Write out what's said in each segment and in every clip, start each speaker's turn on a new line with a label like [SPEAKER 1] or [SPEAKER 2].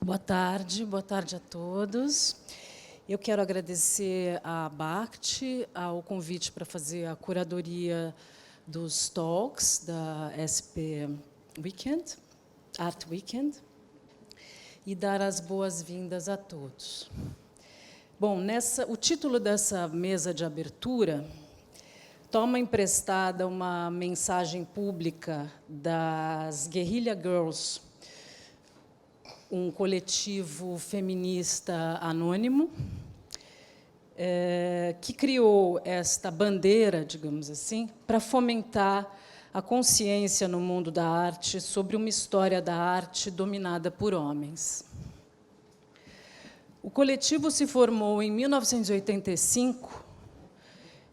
[SPEAKER 1] Boa tarde a todos. Eu quero agradecer à BACT ao convite para fazer a curadoria dos talks da SP Weekend, Art Weekend, e dar as boas-vindas a todos. Bom, o título dessa mesa de abertura toma emprestada uma mensagem pública das Guerrilla Girls, um coletivo feminista anônimo, que criou esta bandeira, digamos assim, para fomentar a consciência no mundo da arte sobre uma história da arte dominada por homens. O coletivo se formou em 1985,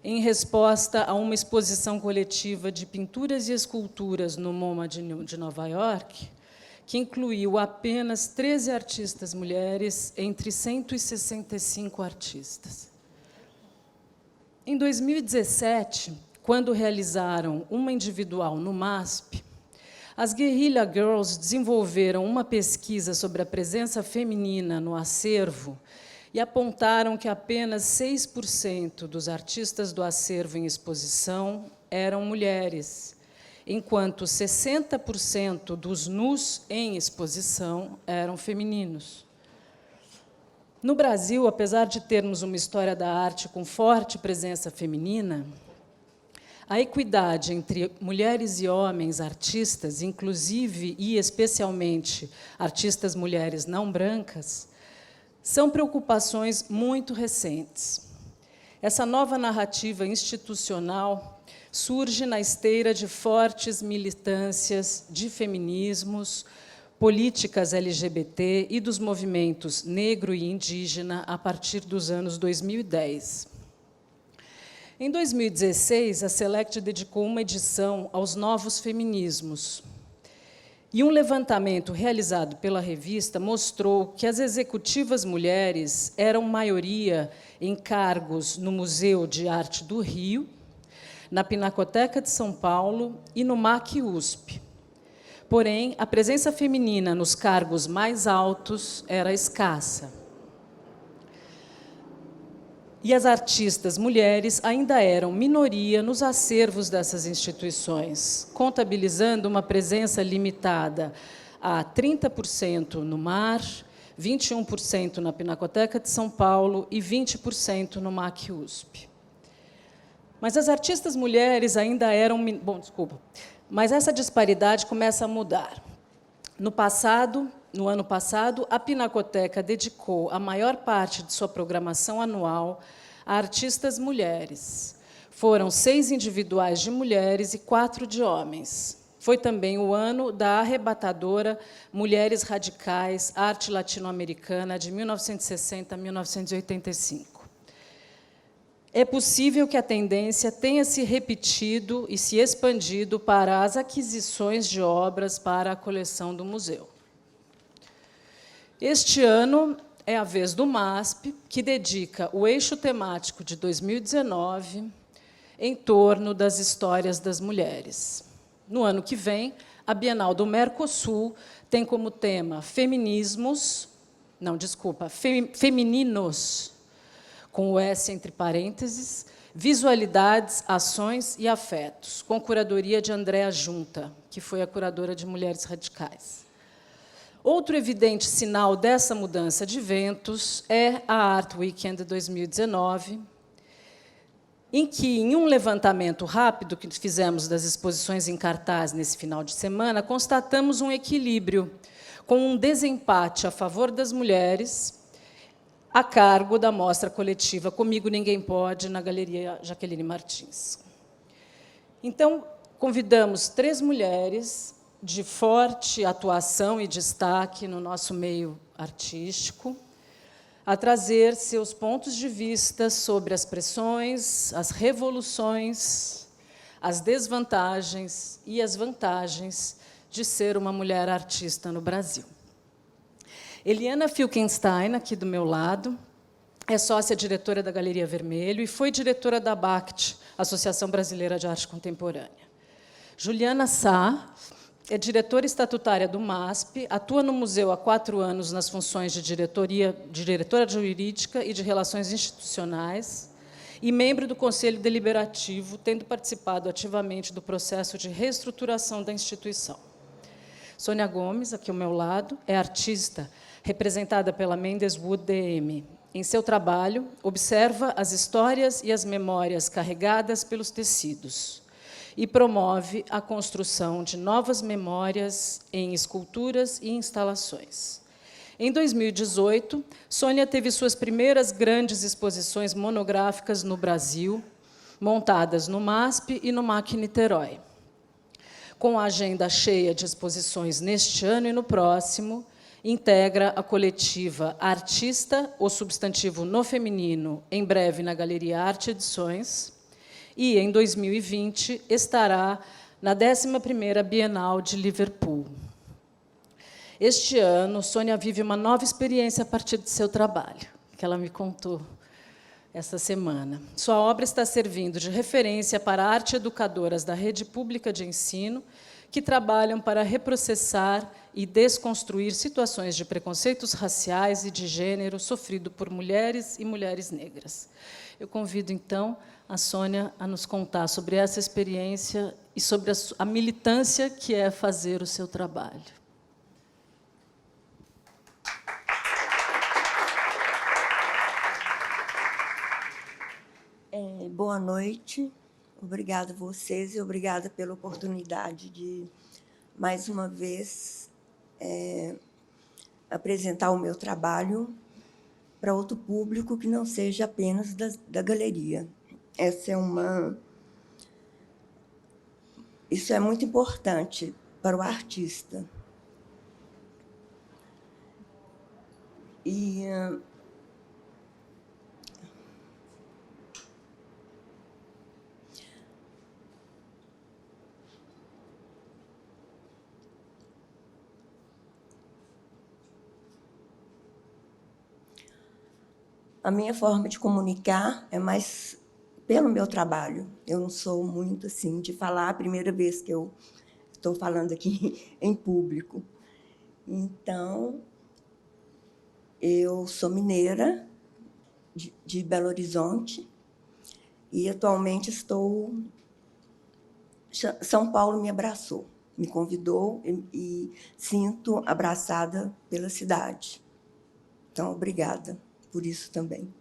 [SPEAKER 1] em resposta a uma exposição coletiva de pinturas e esculturas no MoMA de Nova York, que incluiu apenas 13 artistas mulheres entre 165 artistas. Em 2017, quando realizaram uma individual no MASP, as Guerrilla Girls desenvolveram uma pesquisa sobre a presença feminina no acervo e apontaram que apenas 6% dos artistas do acervo em exposição eram mulheres, enquanto 60% dos nus em exposição eram femininos. No Brasil, apesar de termos uma história da arte com forte presença feminina, a equidade entre mulheres e homens artistas, inclusive e especialmente artistas mulheres não brancas, são preocupações muito recentes. Essa nova narrativa institucional surge na esteira de fortes militâncias de feminismos, políticas LGBT e dos movimentos negro e indígena a partir dos anos 2010. Em 2016, a Select dedicou uma edição aos novos feminismos. E um levantamento realizado pela revista mostrou que as executivas mulheres eram maioria em cargos no Museu de Arte do Rio, na Pinacoteca de São Paulo e no MAC USP. Porém, a presença feminina nos cargos mais altos era escassa. E as artistas mulheres ainda eram minoria nos acervos dessas instituições, contabilizando uma presença limitada a 30% no MAR, 21% na Pinacoteca de São Paulo e 20% no MAC USP. Mas as artistas mulheres ainda eram... Mas essa disparidade começa a mudar. No ano passado, a Pinacoteca dedicou a maior parte de sua programação anual a artistas mulheres. Foram 6 individuais de mulheres e 4 de homens. Foi também o ano da arrebatadora Mulheres Radicais, Arte Latino-Americana, de 1960 a 1985. É possível que a tendência tenha se repetido e se expandido para as aquisições de obras para a coleção do museu. Este ano é a vez do MASP, que dedica o eixo temático de 2019 em torno das histórias das mulheres. No ano que vem, a Bienal do Mercosul tem como tema femininos, com o S entre parênteses, visualidades, ações e afetos, com curadoria de Andréa Junta, que foi a curadora de Mulheres Radicais. Outro evidente sinal dessa mudança de ventos é a Art Weekend 2019, em que, em um levantamento rápido que fizemos das exposições em cartaz nesse final de semana, constatamos um equilíbrio, com um desempate a favor das mulheres, a cargo da mostra coletiva Comigo Ninguém Pode, na Galeria Jaqueline Martins. Então, convidamos 3 mulheres de forte atuação e destaque no nosso meio artístico, a trazer seus pontos de vista sobre as pressões, as revoluções, as desvantagens e as vantagens de ser uma mulher artista no Brasil. Eliana Filkenstein, aqui do meu lado, é sócia-diretora da Galeria Vermelho e foi diretora da BACT, Associação Brasileira de Arte Contemporânea. Juliana Sá é diretora estatutária do MASP, atua no museu há 4 anos nas funções de diretora jurídica e de relações institucionais e membro do Conselho Deliberativo, tendo participado ativamente do processo de reestruturação da instituição. Sônia Gomes, aqui ao meu lado, é artista, representada pela Mendes Wood DM. Em seu trabalho, observa as histórias e as memórias carregadas pelos tecidos e promove a construção de novas memórias em esculturas e instalações. Em 2018, Sônia teve suas primeiras grandes exposições monográficas no Brasil, montadas no MASP e no MAC Niterói. Com a agenda cheia de exposições neste ano e no próximo, integra a coletiva Artista, o substantivo no feminino, em breve na Galeria Arte Edições, e, em 2020, estará na 11ª Bienal de Liverpool. Este ano, Sônia vive uma nova experiência a partir de seu trabalho, que ela me contou essa semana. Sua obra está servindo de referência para arte educadoras da rede pública de ensino que trabalham para reprocessar e desconstruir situações de preconceitos raciais e de gênero sofrido por mulheres e mulheres negras. Eu convido, então, a Sônia a nos contar sobre essa experiência e sobre a militância que é fazer o seu trabalho.
[SPEAKER 2] Boa noite, obrigada a vocês e obrigada pela oportunidade de, mais uma vez, apresentar o meu trabalho para outro público que não seja apenas da galeria. Isso é muito importante para o artista. E a minha forma de comunicar é mais pelo meu trabalho. Eu não sou muito assim de falar a primeira vez que eu estou falando aqui em público. Então, eu sou mineira de Belo Horizonte e atualmente São Paulo me abraçou, me convidou e sinto abraçada pela cidade. Então, obrigada por isso também.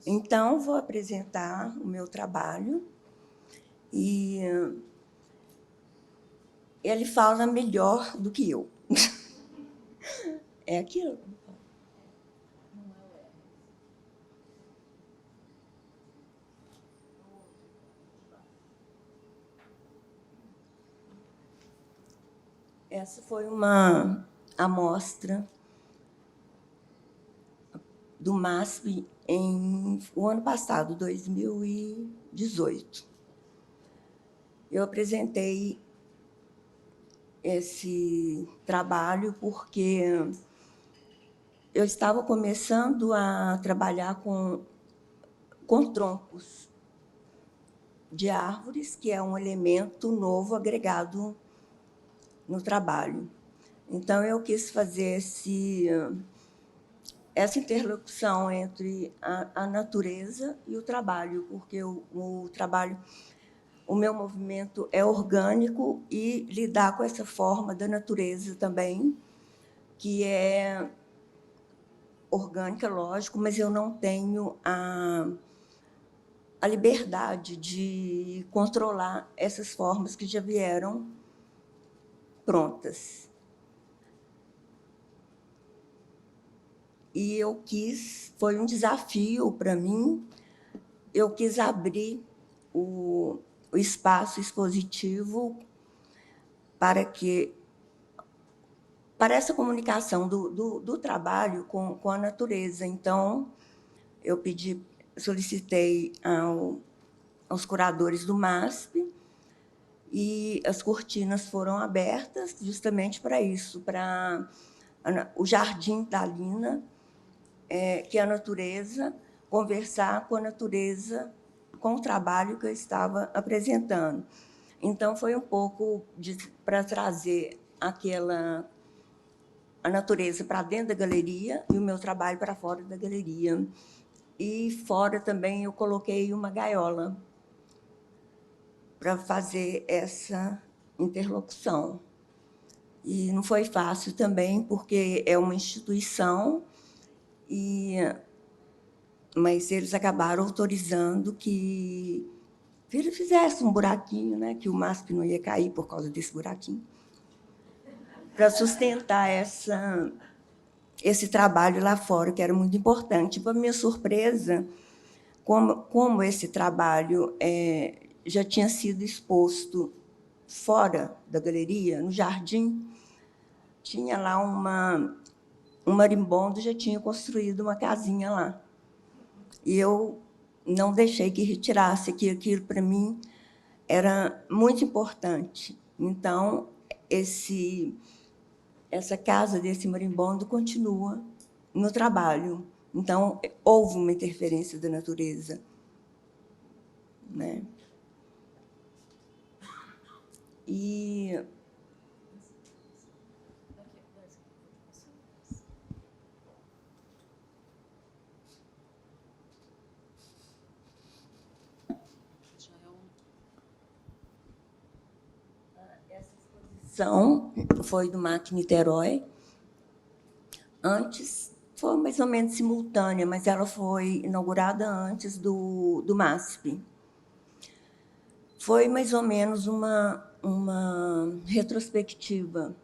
[SPEAKER 2] Então, vou apresentar o meu trabalho e ele fala melhor do que eu. É aquilo? Essa foi uma amostra do MASP o ano passado, 2018. Eu apresentei esse trabalho porque eu estava começando a trabalhar com troncos de árvores, que é um elemento novo agregado no trabalho. Então, eu quis fazer essa interlocução entre a natureza e o trabalho, porque o trabalho, o meu movimento é orgânico e lidar com essa forma da natureza também, que é orgânica, lógico, mas eu não tenho a liberdade de controlar essas formas que já vieram prontas. E foi um desafio para mim, eu quis abrir o espaço expositivo para essa comunicação do trabalho com a natureza. Então, eu solicitei aos curadores do MASP e as cortinas foram abertas justamente para isso, para o Jardim da Lina, que a natureza, conversar com a natureza, com o trabalho que eu estava apresentando. Então, foi um pouco para trazer a natureza para dentro da galeria e o meu trabalho para fora da galeria. E fora também eu coloquei uma gaiola para fazer essa interlocução. E não foi fácil também, porque é uma instituição, mas eles acabaram autorizando que ele fizesse um buraquinho, né, que o MASP não ia cair por causa desse buraquinho, para sustentar esse trabalho lá fora, que era muito importante. Para minha surpresa, como esse trabalho já tinha sido exposto fora da galeria, no jardim, tinha lá um marimbondo, já tinha construído uma casinha lá. E eu não deixei que retirasse, que aquilo, para mim, era muito importante. Então, essa casa desse marimbondo continua no trabalho. Então, houve uma interferência da natureza, né? E essa exposição foi do MAC Niterói. Antes, foi mais ou menos simultânea, mas ela foi inaugurada antes do MASP. Foi mais ou menos uma retrospectiva,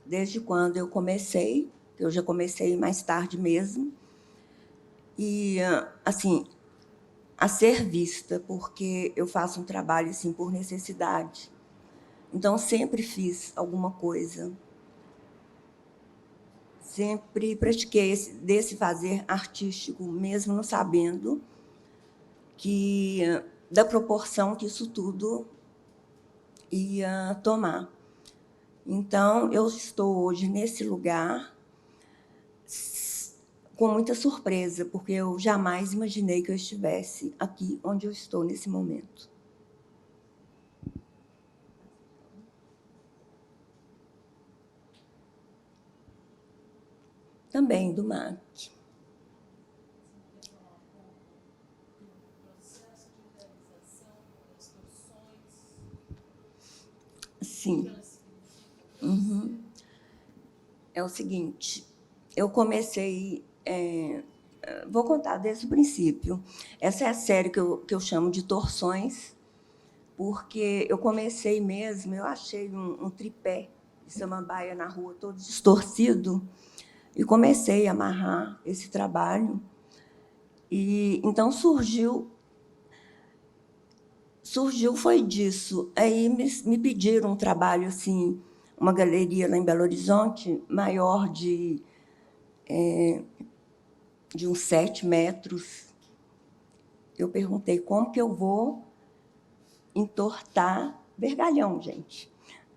[SPEAKER 2] desde quando eu comecei, eu já comecei mais tarde mesmo, e, assim, a ser vista, porque eu faço um trabalho assim, por necessidade. Então, sempre fiz alguma coisa. Sempre pratiquei desse fazer artístico, mesmo não sabendo da proporção que isso tudo ia tomar. Então, eu estou hoje nesse lugar com muita surpresa, porque eu jamais imaginei que eu estivesse aqui onde eu estou nesse momento. Também do MAC. Sim. Uhum. É o seguinte, eu comecei... vou contar desde o princípio. Essa é a série que eu chamo de Torções, porque eu comecei mesmo, eu achei um tripé de samambaia na rua, todo distorcido, e comecei a amarrar esse trabalho. E então surgiu foi disso. Aí me pediram um trabalho, assim, uma galeria lá em Belo Horizonte, maior de uns 7 metros. Eu perguntei como que eu vou entortar vergalhão, gente.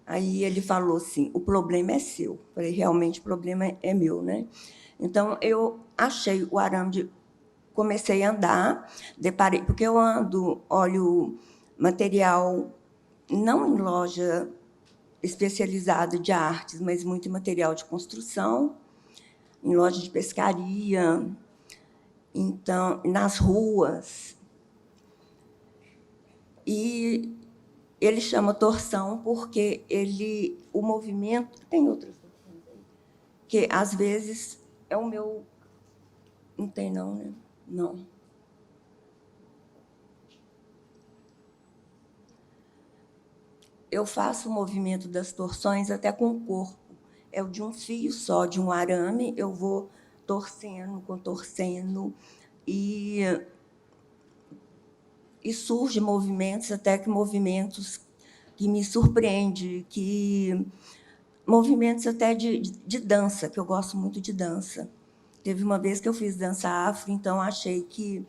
[SPEAKER 2] Aí ele falou assim, o problema é seu. Eu falei, realmente, o problema é meu, né? Então, eu achei o arame, comecei a andar, deparei, porque eu olho material, não em loja especializada de artes, mas muito em material de construção, em loja de pescaria, então, nas ruas. E ele chama torção porque o movimento... Tem outras torções aí? Que, às vezes, é o meu... Não tem, não, né? Não. Eu faço o movimento das torções até com o corpo. É o de um fio só, de um arame, eu vou torcendo, contorcendo, e surgem movimentos, até que movimentos que me surpreendem, movimentos até de dança, que eu gosto muito de dança. Teve uma vez que eu fiz dança afro, então achei que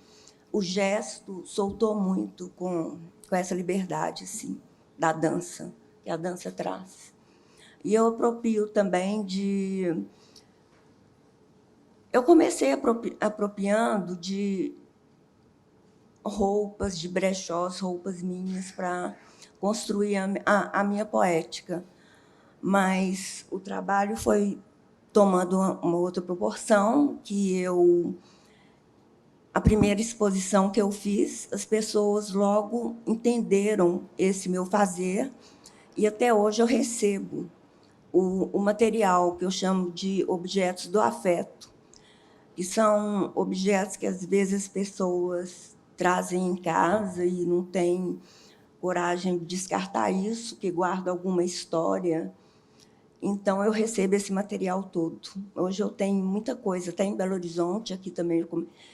[SPEAKER 2] o gesto soltou muito com essa liberdade, assim, da dança, que a dança traz. E eu aproprio também Eu comecei apropriando de roupas, de brechós, roupas minhas, para construir a minha poética. Mas o trabalho foi tomando uma outra proporção, que a primeira exposição que eu fiz, as pessoas logo entenderam esse meu fazer, e até hoje eu recebo o material que eu chamo de objetos do afeto, que são objetos que, às vezes, as pessoas trazem em casa e não têm coragem de descartar isso, que guarda alguma história. Então, eu recebo esse material todo. Hoje eu tenho muita coisa, até em Belo Horizonte, aqui também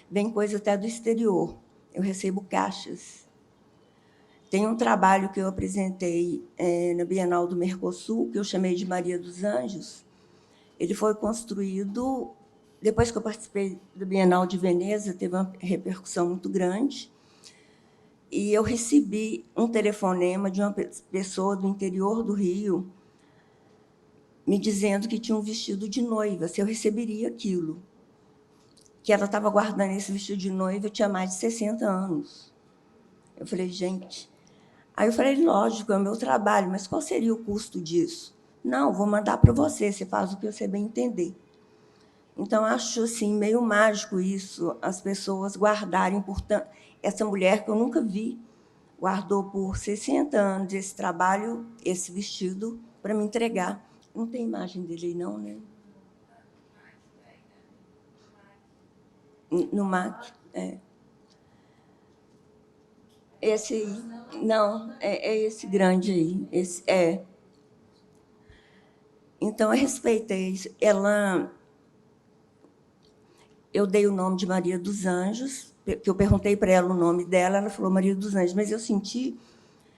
[SPEAKER 2] vem coisa até do exterior. Eu recebo caixas. Tem um trabalho que eu apresentei na Bienal do Mercosul, que eu chamei de Maria dos Anjos. Ele foi construído depois que eu participei da Bienal de Veneza, teve uma repercussão muito grande, e eu recebi um telefonema de uma pessoa do interior do Rio me dizendo que tinha um vestido de noiva, se eu receberia aquilo, que ela estava guardando esse vestido de noiva, tinha mais de 60 anos. Eu falei, gente... Aí eu falei, lógico, é o meu trabalho, mas qual seria o custo disso? Não, vou mandar para você, você faz o que você bem entender. Então, acho assim, meio mágico isso, as pessoas guardarem, portanto, essa mulher que eu nunca vi, guardou por 60 anos esse trabalho, esse vestido, para me entregar. Não tem imagem dele aí, não, né? No MAC, é. Esse aí, não, é esse grande aí. Esse, é. Então, eu respeitei isso. Eu dei o nome de Maria dos Anjos, que eu perguntei para ela o nome dela, ela falou Maria dos Anjos, mas eu senti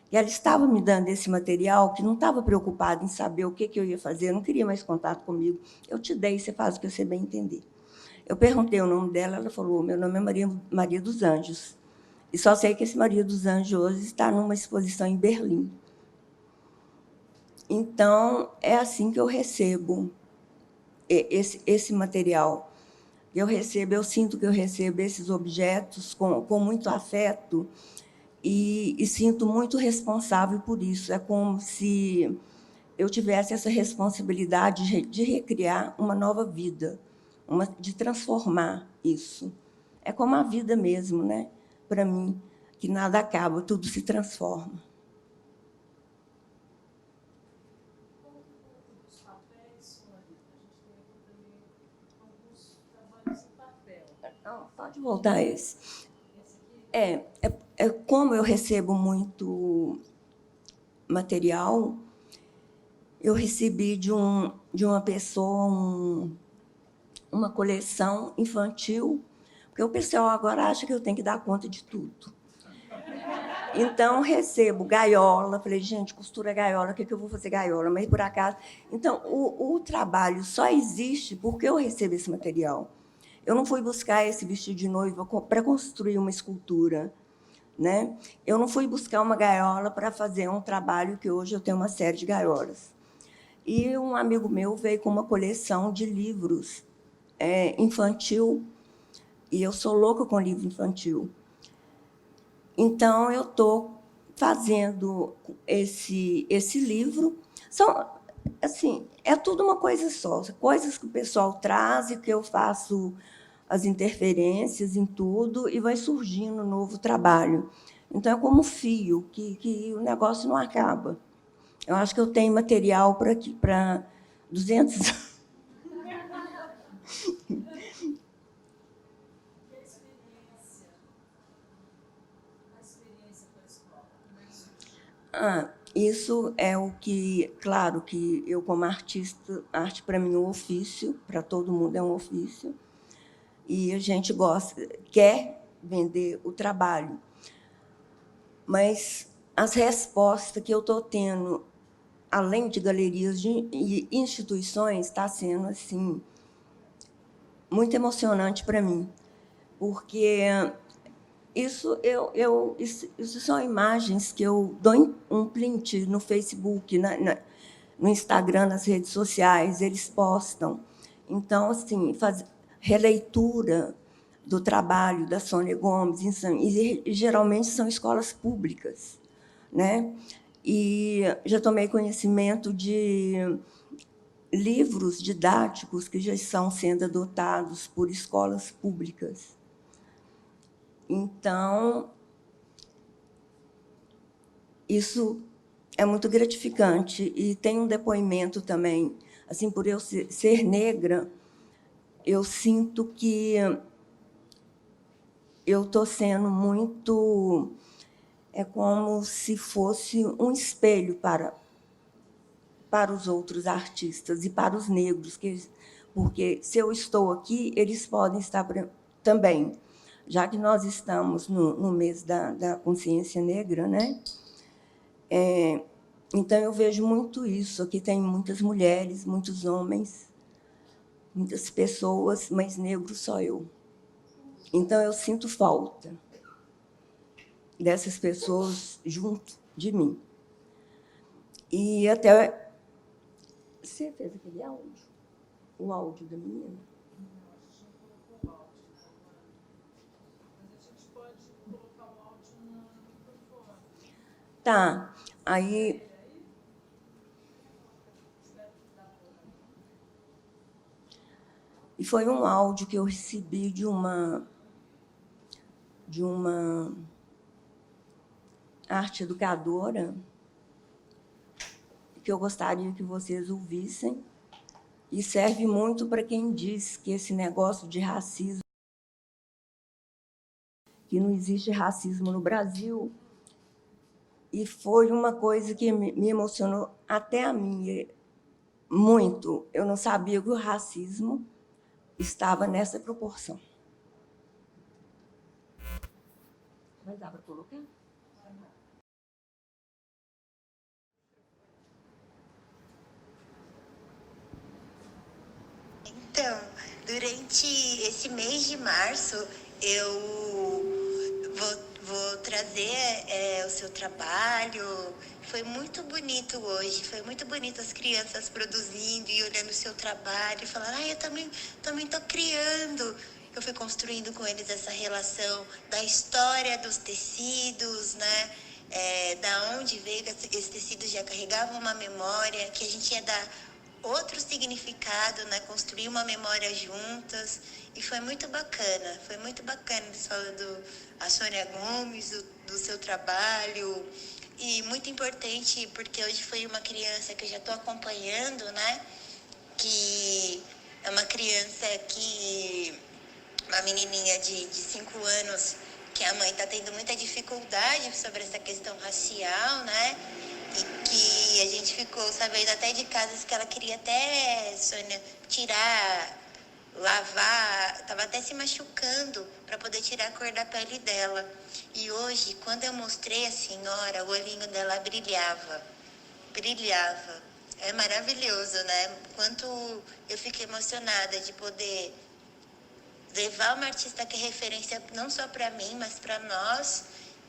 [SPEAKER 2] que ela estava me dando esse material, que não estava preocupada em saber o que eu ia fazer, não queria mais contato comigo. Eu te dei, você faz o que você bem entender. Eu perguntei o nome dela, ela falou, meu nome é Maria dos Anjos. E só sei que esse Maria dos Anjos hoje está numa exposição em Berlim. Então, é assim que eu recebo esse material. Eu sinto que eu recebo esses objetos com muito afeto e sinto muito responsável por isso. É como se eu tivesse essa responsabilidade de recriar uma nova vida, de transformar isso. É como a vida mesmo, né? Para mim, que nada acaba, tudo se transforma. Pode voltar a esse. Como eu recebo muito material, eu recebi de uma pessoa uma coleção infantil, porque o pessoal agora acha que eu tenho que dar conta de tudo. Então, recebo gaiola, falei, gente, costura gaiola, o que eu vou fazer gaiola? Mas, por acaso... Então, o trabalho só existe porque eu recebo esse material. Eu não fui buscar esse vestido de noiva para construir uma escultura, né? Eu não fui buscar uma gaiola para fazer um trabalho que hoje eu tenho uma série de gaiolas. E um amigo meu veio com uma coleção de livros infantil, e eu sou louca com livro infantil. Então, eu estou fazendo esse livro. Assim, é tudo uma coisa só, coisas que o pessoal traz e que eu faço as interferências em tudo e vai surgindo um novo trabalho. Então, é como fio, que o negócio não acaba. Eu acho que eu tenho material para 200 anos. Isso é o que, claro, que eu, como artista, arte para mim é um ofício, para todo mundo é um ofício, e a gente quer vender o trabalho. Mas as respostas que eu estou tendo, além de galerias e instituições, está sendo assim, muito emocionante para mim, porque isso são imagens que eu dou um print no Facebook, no Instagram, nas redes sociais, eles postam. Então, assim, releitura do trabalho da Sônia Gomes, e geralmente são escolas públicas, né? E já tomei conhecimento de livros didáticos que já estão sendo adotados por escolas públicas. Então, isso é muito gratificante. E tem um depoimento também, assim, por eu ser negra, eu sinto que eu estou sendo muito... É como se fosse um espelho para os outros artistas e para os negros, porque se eu estou aqui, eles podem estar também, já que nós estamos no mês da consciência negra, né? Então, eu vejo muito isso. Aqui tem muitas mulheres, muitos homens, muitas pessoas, mas negro só eu. Então, eu sinto falta dessas pessoas junto de mim. E até... Você fez aquele áudio? O áudio da menina? Tá. Aí... E foi um áudio que eu recebi de uma arte educadora, que eu gostaria que vocês ouvissem, e serve muito para quem diz que esse negócio de racismo, que não existe racismo no Brasil, e foi uma coisa que me emocionou até a mim muito. Eu não sabia que o racismo estava nessa proporção. Vai dar para colocar?
[SPEAKER 3] Então, durante esse mês de março, eu vou trazer o seu trabalho. Foi muito bonito hoje, foi muito bonito as crianças produzindo e olhando o seu trabalho e falando, eu também tô criando. Eu fui construindo com eles essa relação da história dos tecidos, né? Da onde veio, esses tecidos já carregavam uma memória, que a gente ia dar outro significado, né? Construir uma memória juntas. E foi muito bacana eles falando a Sônia Gomes, do seu trabalho. E muito importante, porque hoje foi uma criança que eu já estou acompanhando, né? Que é uma criança uma menininha de 5 anos, que a mãe está tendo muita dificuldade sobre essa questão racial, né? E que a gente ficou sabendo até de casos que ela queria até, Sônia, tirar, lavar, estava até se machucando para poder tirar a cor da pele dela. E hoje, quando eu mostrei a senhora, o olhinho dela brilhava. É maravilhoso, né? Quanto eu fiquei emocionada de poder levar uma artista que é referência não só para mim, mas para nós,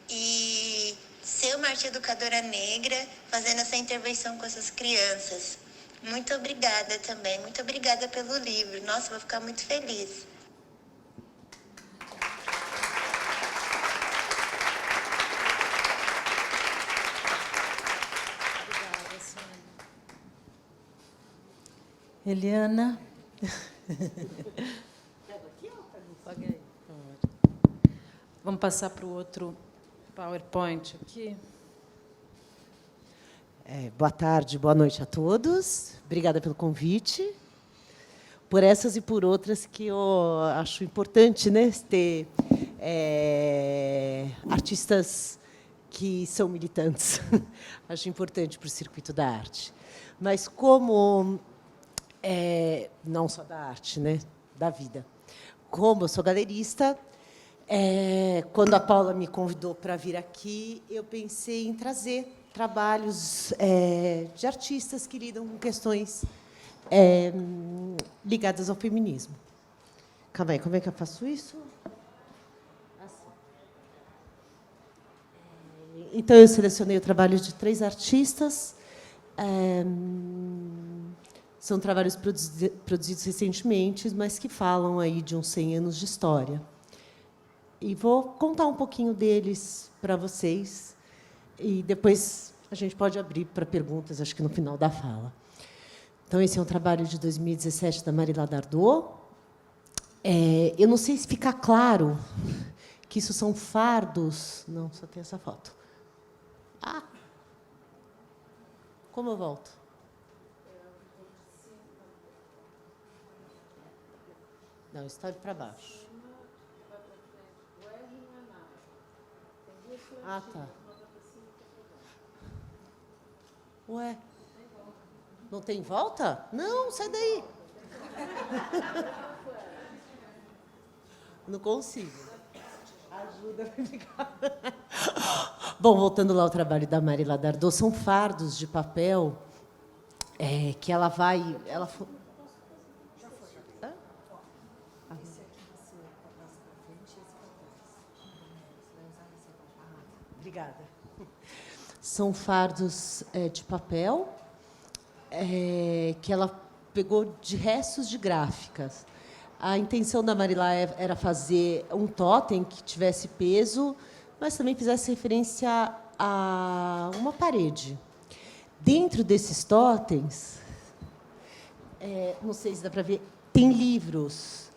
[SPEAKER 3] e ser uma arte educadora negra fazendo essa intervenção com essas crianças. Muito obrigada também, muito obrigada pelo livro. Nossa, vou ficar muito feliz.
[SPEAKER 1] Obrigada, Sônia. Eliana. Vamos passar para o outro PowerPoint aqui.
[SPEAKER 4] Boa tarde, boa noite a todos. Obrigada pelo convite. Por essas e por outras que eu acho importante, né, ter artistas que são militantes. Acho importante para o circuito da arte. Mas como... não só da arte, né, da vida. Como eu sou galerista, quando a Paula me convidou para vir aqui, eu pensei em trazer trabalhos de artistas que lidam com questões ligadas ao feminismo. Calma aí, como é que eu faço isso? Assim. Então, eu selecionei o trabalho de 3 artistas. São trabalhos produzidos recentemente, mas que falam aí de uns 100 anos de história. E vou contar um pouquinho deles para vocês, e depois a gente pode abrir para perguntas, acho que no final da fala. Então, esse é um trabalho de 2017 da Marila Dardot. Eu não sei se fica claro que isso são fardos. Não, só tem essa foto. Ah! Como eu volto? Não, está para baixo. Ah, tá. Ué? Não tem volta? Não, sai daí. Não consigo. Ajuda, obrigada. Bom, voltando lá ao trabalho da Marila Dardot, são fardos de papel que ela vai... Obrigada. São fardos de papel que ela pegou de restos de gráficas. A intenção da Marila era fazer um totem que tivesse peso, mas também fizesse referência a uma parede. Dentro desses totens, não sei se dá para ver, tem livros.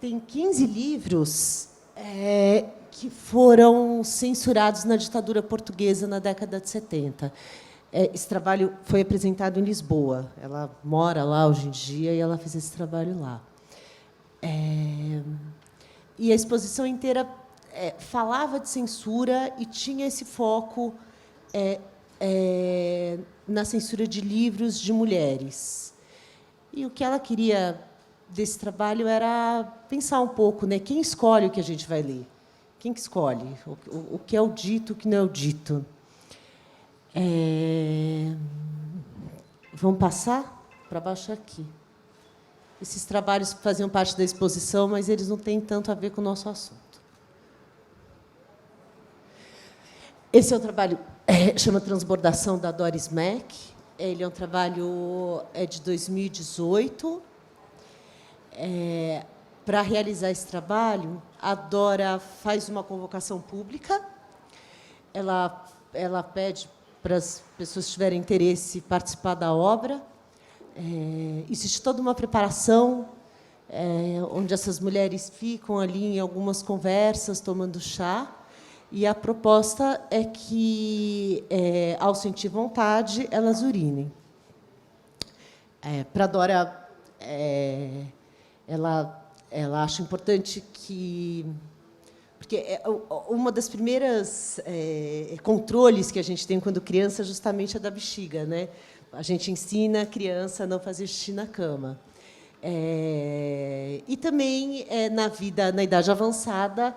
[SPEAKER 4] Tem 15 livros que foram censurados na ditadura portuguesa na década de 70. Esse trabalho foi apresentado em Lisboa. Ela mora lá hoje em dia e ela fez esse trabalho lá. E a exposição inteira falava de censura e tinha esse foco na censura de livros de mulheres. E o que ela queria desse trabalho era pensar um pouco, né, quem escolhe o que a gente vai ler? Quem que escolhe? O que é o dito, o que não é o dito? Vamos passar para baixo aqui. Esses trabalhos faziam parte da exposição, mas eles não têm tanto a ver com o nosso assunto. Esse é um trabalho chama Transbordação, da Doris Mack. Ele é um trabalho de 2018. Para realizar esse trabalho, a Dora faz uma convocação pública. Ela pede para as pessoas que tiverem interesse participar da obra. Existe toda uma preparação onde essas mulheres ficam ali em algumas conversas, tomando chá. E a proposta é que, ao sentir vontade, elas urinem. Para a Dora, ela acha importante que... Porque uma das primeiras controles que a gente tem quando criança justamente é da bexiga, né? A gente ensina a criança a não fazer xixi na cama. E também, na idade avançada,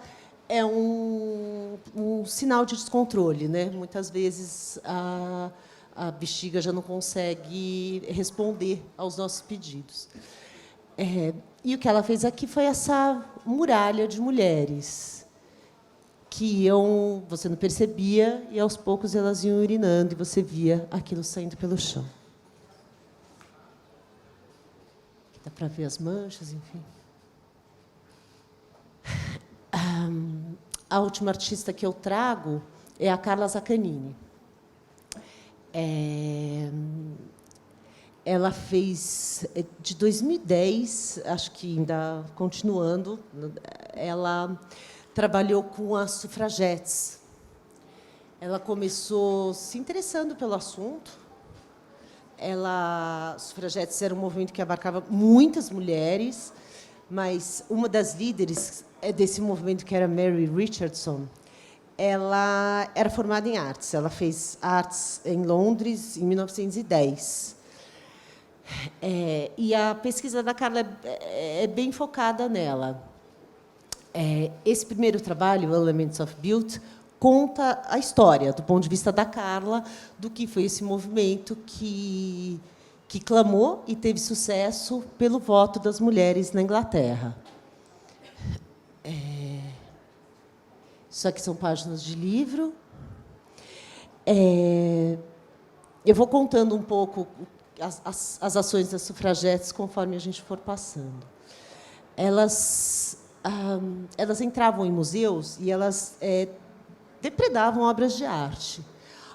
[SPEAKER 4] é um sinal de descontrole, né? Muitas vezes a bexiga já não consegue responder aos nossos pedidos. E o que ela fez aqui foi essa muralha de mulheres que iam, você não percebia, e aos poucos elas iam urinando e você via aquilo saindo pelo chão. Aqui dá para ver as manchas, enfim. A última artista que eu trago é a Carla Zaccanini. Ela fez, de 2010, acho que ainda continuando, ela trabalhou com as sufragetes. Ela começou se interessando pelo assunto. As sufragetes era um movimento que abarcava muitas mulheres, mas uma das líderes desse movimento, que era Mary Richardson, ela era formada em artes. Ela fez artes em Londres em 1910. E a pesquisa da Carla é bem focada nela. Esse primeiro trabalho, Elements of Beauty, conta a história, do ponto de vista da Carla, do que foi esse movimento que clamou e teve sucesso pelo voto das mulheres na Inglaterra. Isso aqui são páginas de livro. Eu vou contando um pouco as ações das sufragetes conforme a gente for passando. Elas entravam em museus e elas depredavam obras de arte.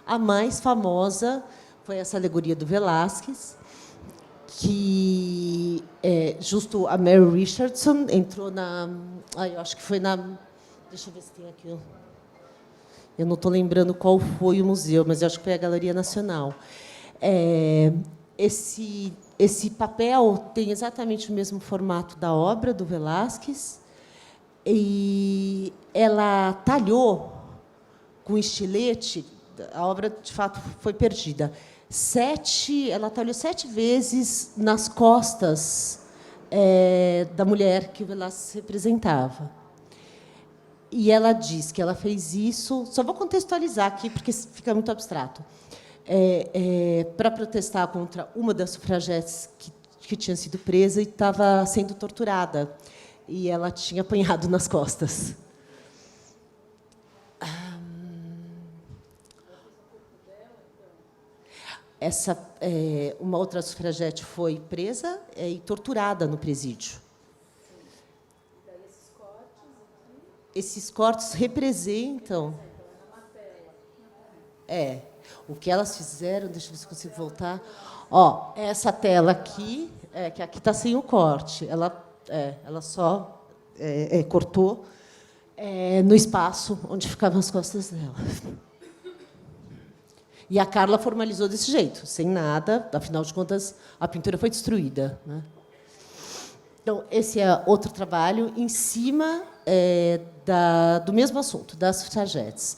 [SPEAKER 4] A mais famosa foi essa alegoria do Velázquez, que justo a Mary Richardson entrou na... eu acho que foi na... Deixa eu ver se tem aqui. Eu não estou lembrando qual foi o museu, mas eu acho que foi a Galeria Nacional. Esse papel tem exatamente o mesmo formato da obra do Velázquez, e ela talhou com estilete. A obra, de fato, foi perdida. Ela talhou 7 vezes nas costas da mulher que o Velázquez representava. E ela diz que ela fez isso... Só vou contextualizar aqui, porque fica muito abstrato. Para protestar contra uma das sufragetes que tinha sido presa e estava sendo torturada. E ela tinha apanhado nas costas. Uma outra sufragete foi presa e torturada no presídio. Esses cortes representam... o que elas fizeram... Deixa eu ver se consigo voltar. Essa tela aqui, que aqui está sem o corte, ela só cortou no espaço onde ficavam as costas dela. E a Carla formalizou desse jeito, sem nada. Afinal de contas, a pintura foi destruída, né? Então, esse é outro trabalho em cima do mesmo assunto, das sufragetes.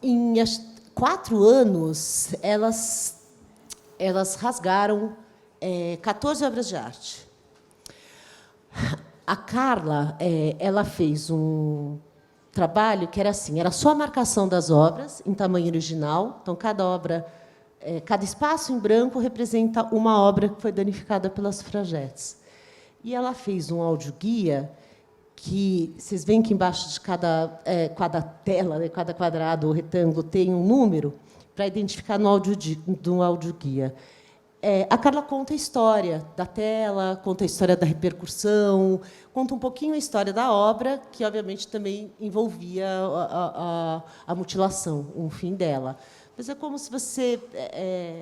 [SPEAKER 4] Em 4 anos, elas rasgaram 14 obras de arte. A Carla ela fez um trabalho que era assim, era só a marcação das obras em tamanho original. Então, cada obra, cada espaço em branco representa uma obra que foi danificada pelas sufragetes. E ela fez um audioguia que vocês veem que embaixo de cada tela, cada quadrado ou retângulo tem um número para identificar no audioguia. A Carla conta a história da tela, conta a história da repercussão, conta um pouquinho a história da obra, que, obviamente, também envolvia a mutilação, o fim dela. Mas é como se você...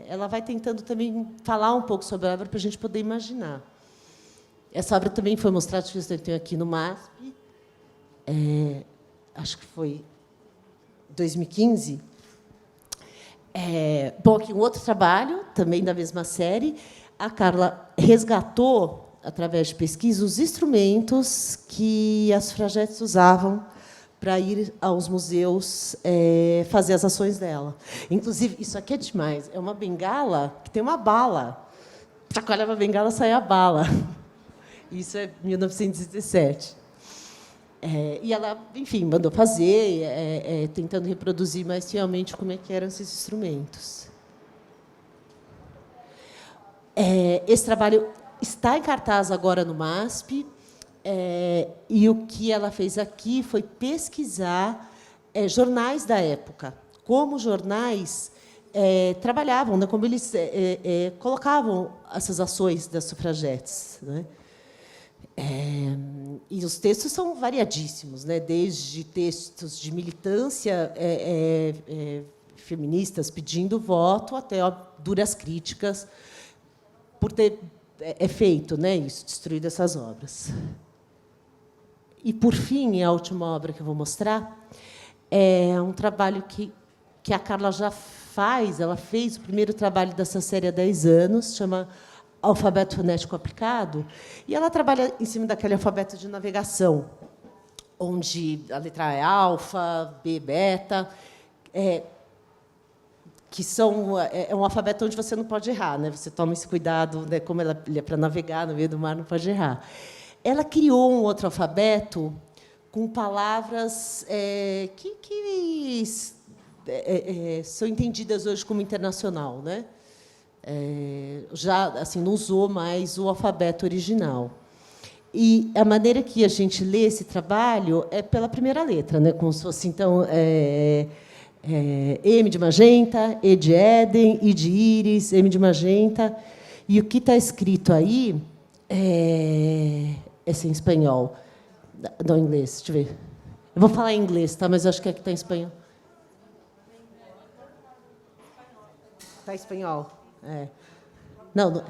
[SPEAKER 4] ela vai tentando também falar um pouco sobre a obra para a gente poder imaginar. Essa obra também foi mostrada, eu tenho aqui no MASP, acho que foi 2015. Bom, aqui um outro trabalho, também da mesma série. A Carla resgatou, através de pesquisa, os instrumentos que as sufragetes usavam para ir aos museus fazer as ações dela. Inclusive, isso aqui é demais, é uma bengala que tem uma bala. Chacoalhava a bengala, saía a bala. Isso é 1917. E ela, enfim, mandou fazer, tentando reproduzir mais fielmente como eram esses instrumentos. Esse trabalho está em cartaz agora no MASP, e o que ela fez aqui foi pesquisar jornais da época, como os jornais trabalhavam, né, como eles colocavam essas ações das sufragetes, né? E os textos são variadíssimos, né? Desde textos de militância feministas pedindo voto até duras críticas por ter feito, né, isso, destruído essas obras. E, por fim, a última obra que eu vou mostrar é um trabalho que a Carla já faz. Ela fez o primeiro trabalho dessa série há 10 anos, chama Alfabeto Fonético Aplicado, e ela trabalha em cima daquele alfabeto de navegação, onde a letra A é alfa, B, beta, que é um alfabeto onde você não pode errar, né? Você toma esse cuidado, né? Como ele é para navegar no meio do mar, não pode errar. Ela criou um outro alfabeto com palavras que são entendidas hoje como internacional, né? Já assim, não usou mais o alfabeto original. E a maneira que a gente lê esse trabalho é pela primeira letra, né? Como se fosse, então, M de magenta, E de Éden, I de íris, M de magenta. E o que está escrito aí é em espanhol. Não, em inglês, deixa eu ver. Eu vou falar em inglês, tá? Mas eu acho que aqui está em espanhol. Está em espanhol. Não,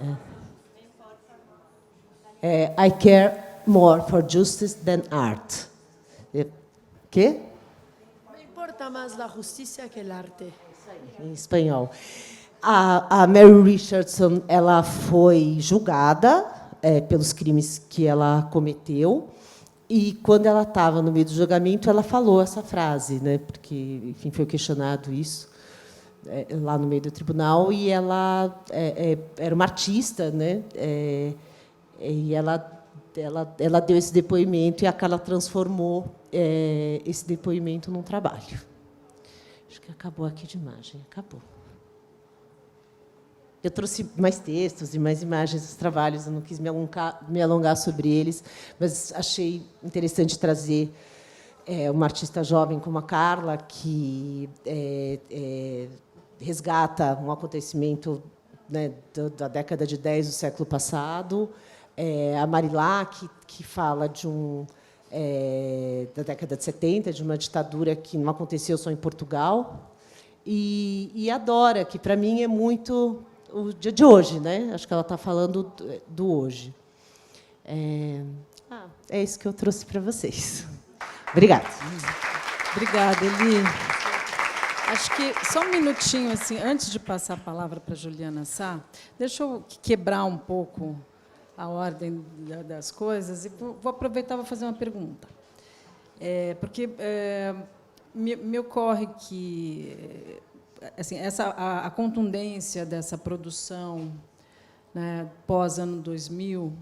[SPEAKER 4] I care more for justice than art. Quê?
[SPEAKER 5] Me importa mais a justiça que o arte.
[SPEAKER 4] Em espanhol. A Mary Richardson, ela foi julgada pelos crimes que ela cometeu, e quando ela estava no meio do julgamento, ela falou essa frase, né? Porque, enfim, foi questionado isso lá no meio do tribunal, e ela era uma artista, né? E ela deu esse depoimento, e ela transformou esse depoimento num trabalho. Acho que acabou aqui de imagem, acabou. Eu trouxe mais textos e mais imagens dos trabalhos, eu não quis me alongar sobre eles, mas achei interessante trazer uma artista jovem como a Carla, que resgata um acontecimento, né, da década de 10 do século passado, a Marilá, que fala da década de 70, de uma ditadura que não aconteceu só em Portugal, e a Dora, que, para mim, é muito o dia de hoje, né? Acho que ela está falando do hoje. É isso que eu trouxe para vocês. Obrigada.
[SPEAKER 1] Obrigada, Eli. Acho que só um minutinho, assim, antes de passar a palavra para a Juliana Sá, deixa eu quebrar um pouco a ordem das coisas e vou aproveitar e vou fazer uma pergunta. Porque me ocorre que assim, a contundência dessa produção, né, pós-ano 2000,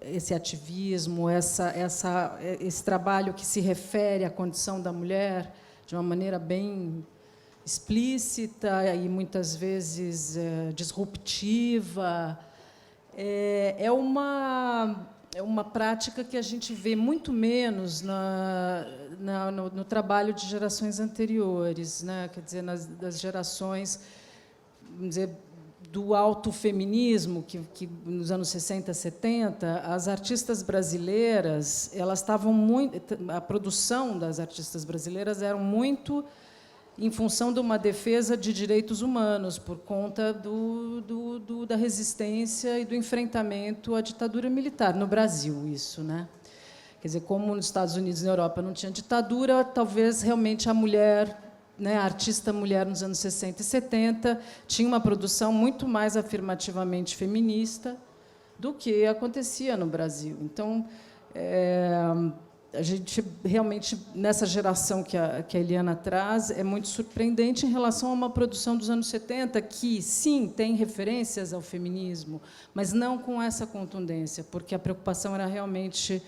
[SPEAKER 1] esse ativismo, esse trabalho que se refere à condição da mulher de uma maneira bem explícita e, muitas vezes, disruptiva, é uma prática que a gente vê muito menos no trabalho de gerações anteriores, né? Quer dizer, das gerações, vamos dizer, do alto feminismo, que nos anos 60, 70, as artistas brasileiras, elas estavam muito, a produção das artistas brasileiras era muito em função de uma defesa de direitos humanos, por conta da resistência e do enfrentamento à ditadura militar, no Brasil, isso, né? Quer dizer, como nos Estados Unidos e na Europa não tinha ditadura, talvez realmente a mulher, né, a artista mulher nos anos 60 e 70, tinha uma produção muito mais afirmativamente feminista do que acontecia no Brasil. Então, a gente realmente, nessa geração que a Eliana traz, é muito surpreendente em relação a uma produção dos anos 70 que, sim, tem referências ao feminismo, mas não com essa contundência, porque a preocupação era realmente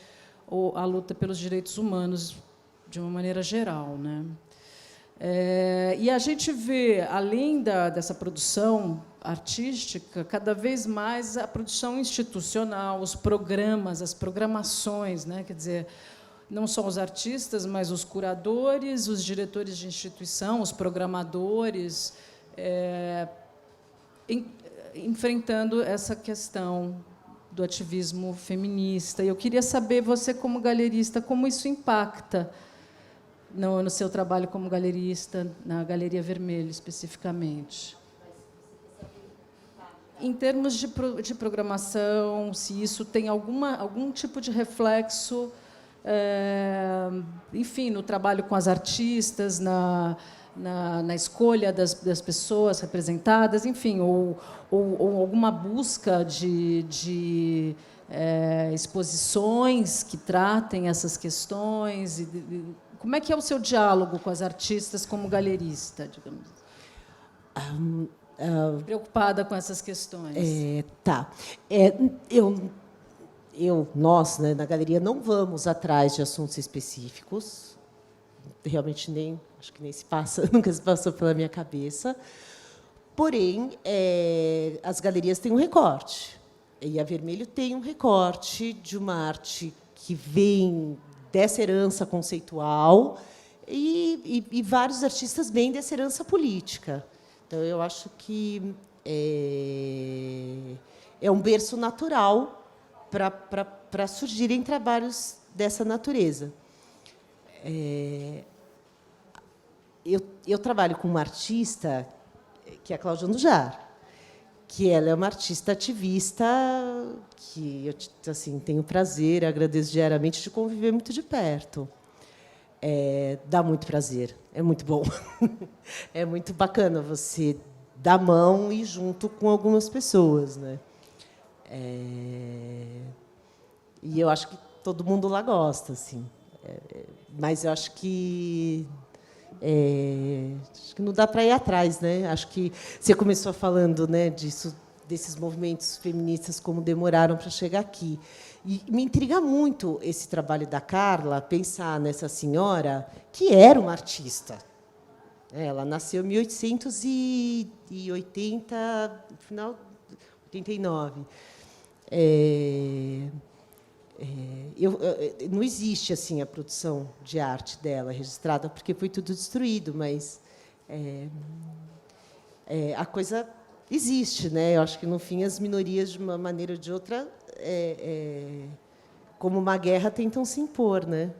[SPEAKER 1] a luta pelos direitos humanos de uma maneira geral, né? E a gente vê, além dessa produção artística, cada vez mais a produção institucional, os programas, as programações, né? Quer dizer, não só os artistas, mas os curadores, os diretores de instituição, os programadores, enfrentando essa questão do ativismo feminista. E eu queria saber, você, como galerista, como isso impacta no seu trabalho como galerista, na Galeria Vermelho, especificamente. Em termos de programação, se isso tem algum tipo de reflexo, enfim, no trabalho com as artistas, na escolha das pessoas representadas, enfim, ou alguma busca de exposições que tratem essas questões. Como é que é o seu diálogo com as artistas como galerista, digamos? Preocupada com essas questões.
[SPEAKER 4] Tá. Nós, né, na galeria, não vamos atrás de assuntos específicos. Realmente acho que nem nunca se passou pela minha cabeça. Porém, as galerias têm um recorte. E a Vermelho tem um recorte de uma arte que vem dessa herança conceitual, e vários artistas vêm dessa herança política. Então, eu acho que é um berço natural para surgirem trabalhos dessa natureza. Eu trabalho com uma artista, que é a Cláudia Andujar, que ela é uma artista ativista que eu assim, tenho prazer, agradeço diariamente de conviver muito de perto. Dá muito prazer, é muito bom. É muito bacana você dar a mão e ir junto com algumas pessoas, né? E eu acho que todo mundo lá gosta, assim. Mas eu acho que não dá para ir atrás, né? Acho que você começou falando, né, desses movimentos feministas, como demoraram para chegar aqui. E me intriga muito esse trabalho da Carla, pensar nessa senhora que era uma artista. Ela nasceu em 1880, no final de 89. Não existe assim a produção de arte dela registrada, porque foi tudo destruído, mas a coisa existe, né? Eu acho que, no fim, as minorias, de uma maneira ou de outra, como uma guerra, tentam se impor, né?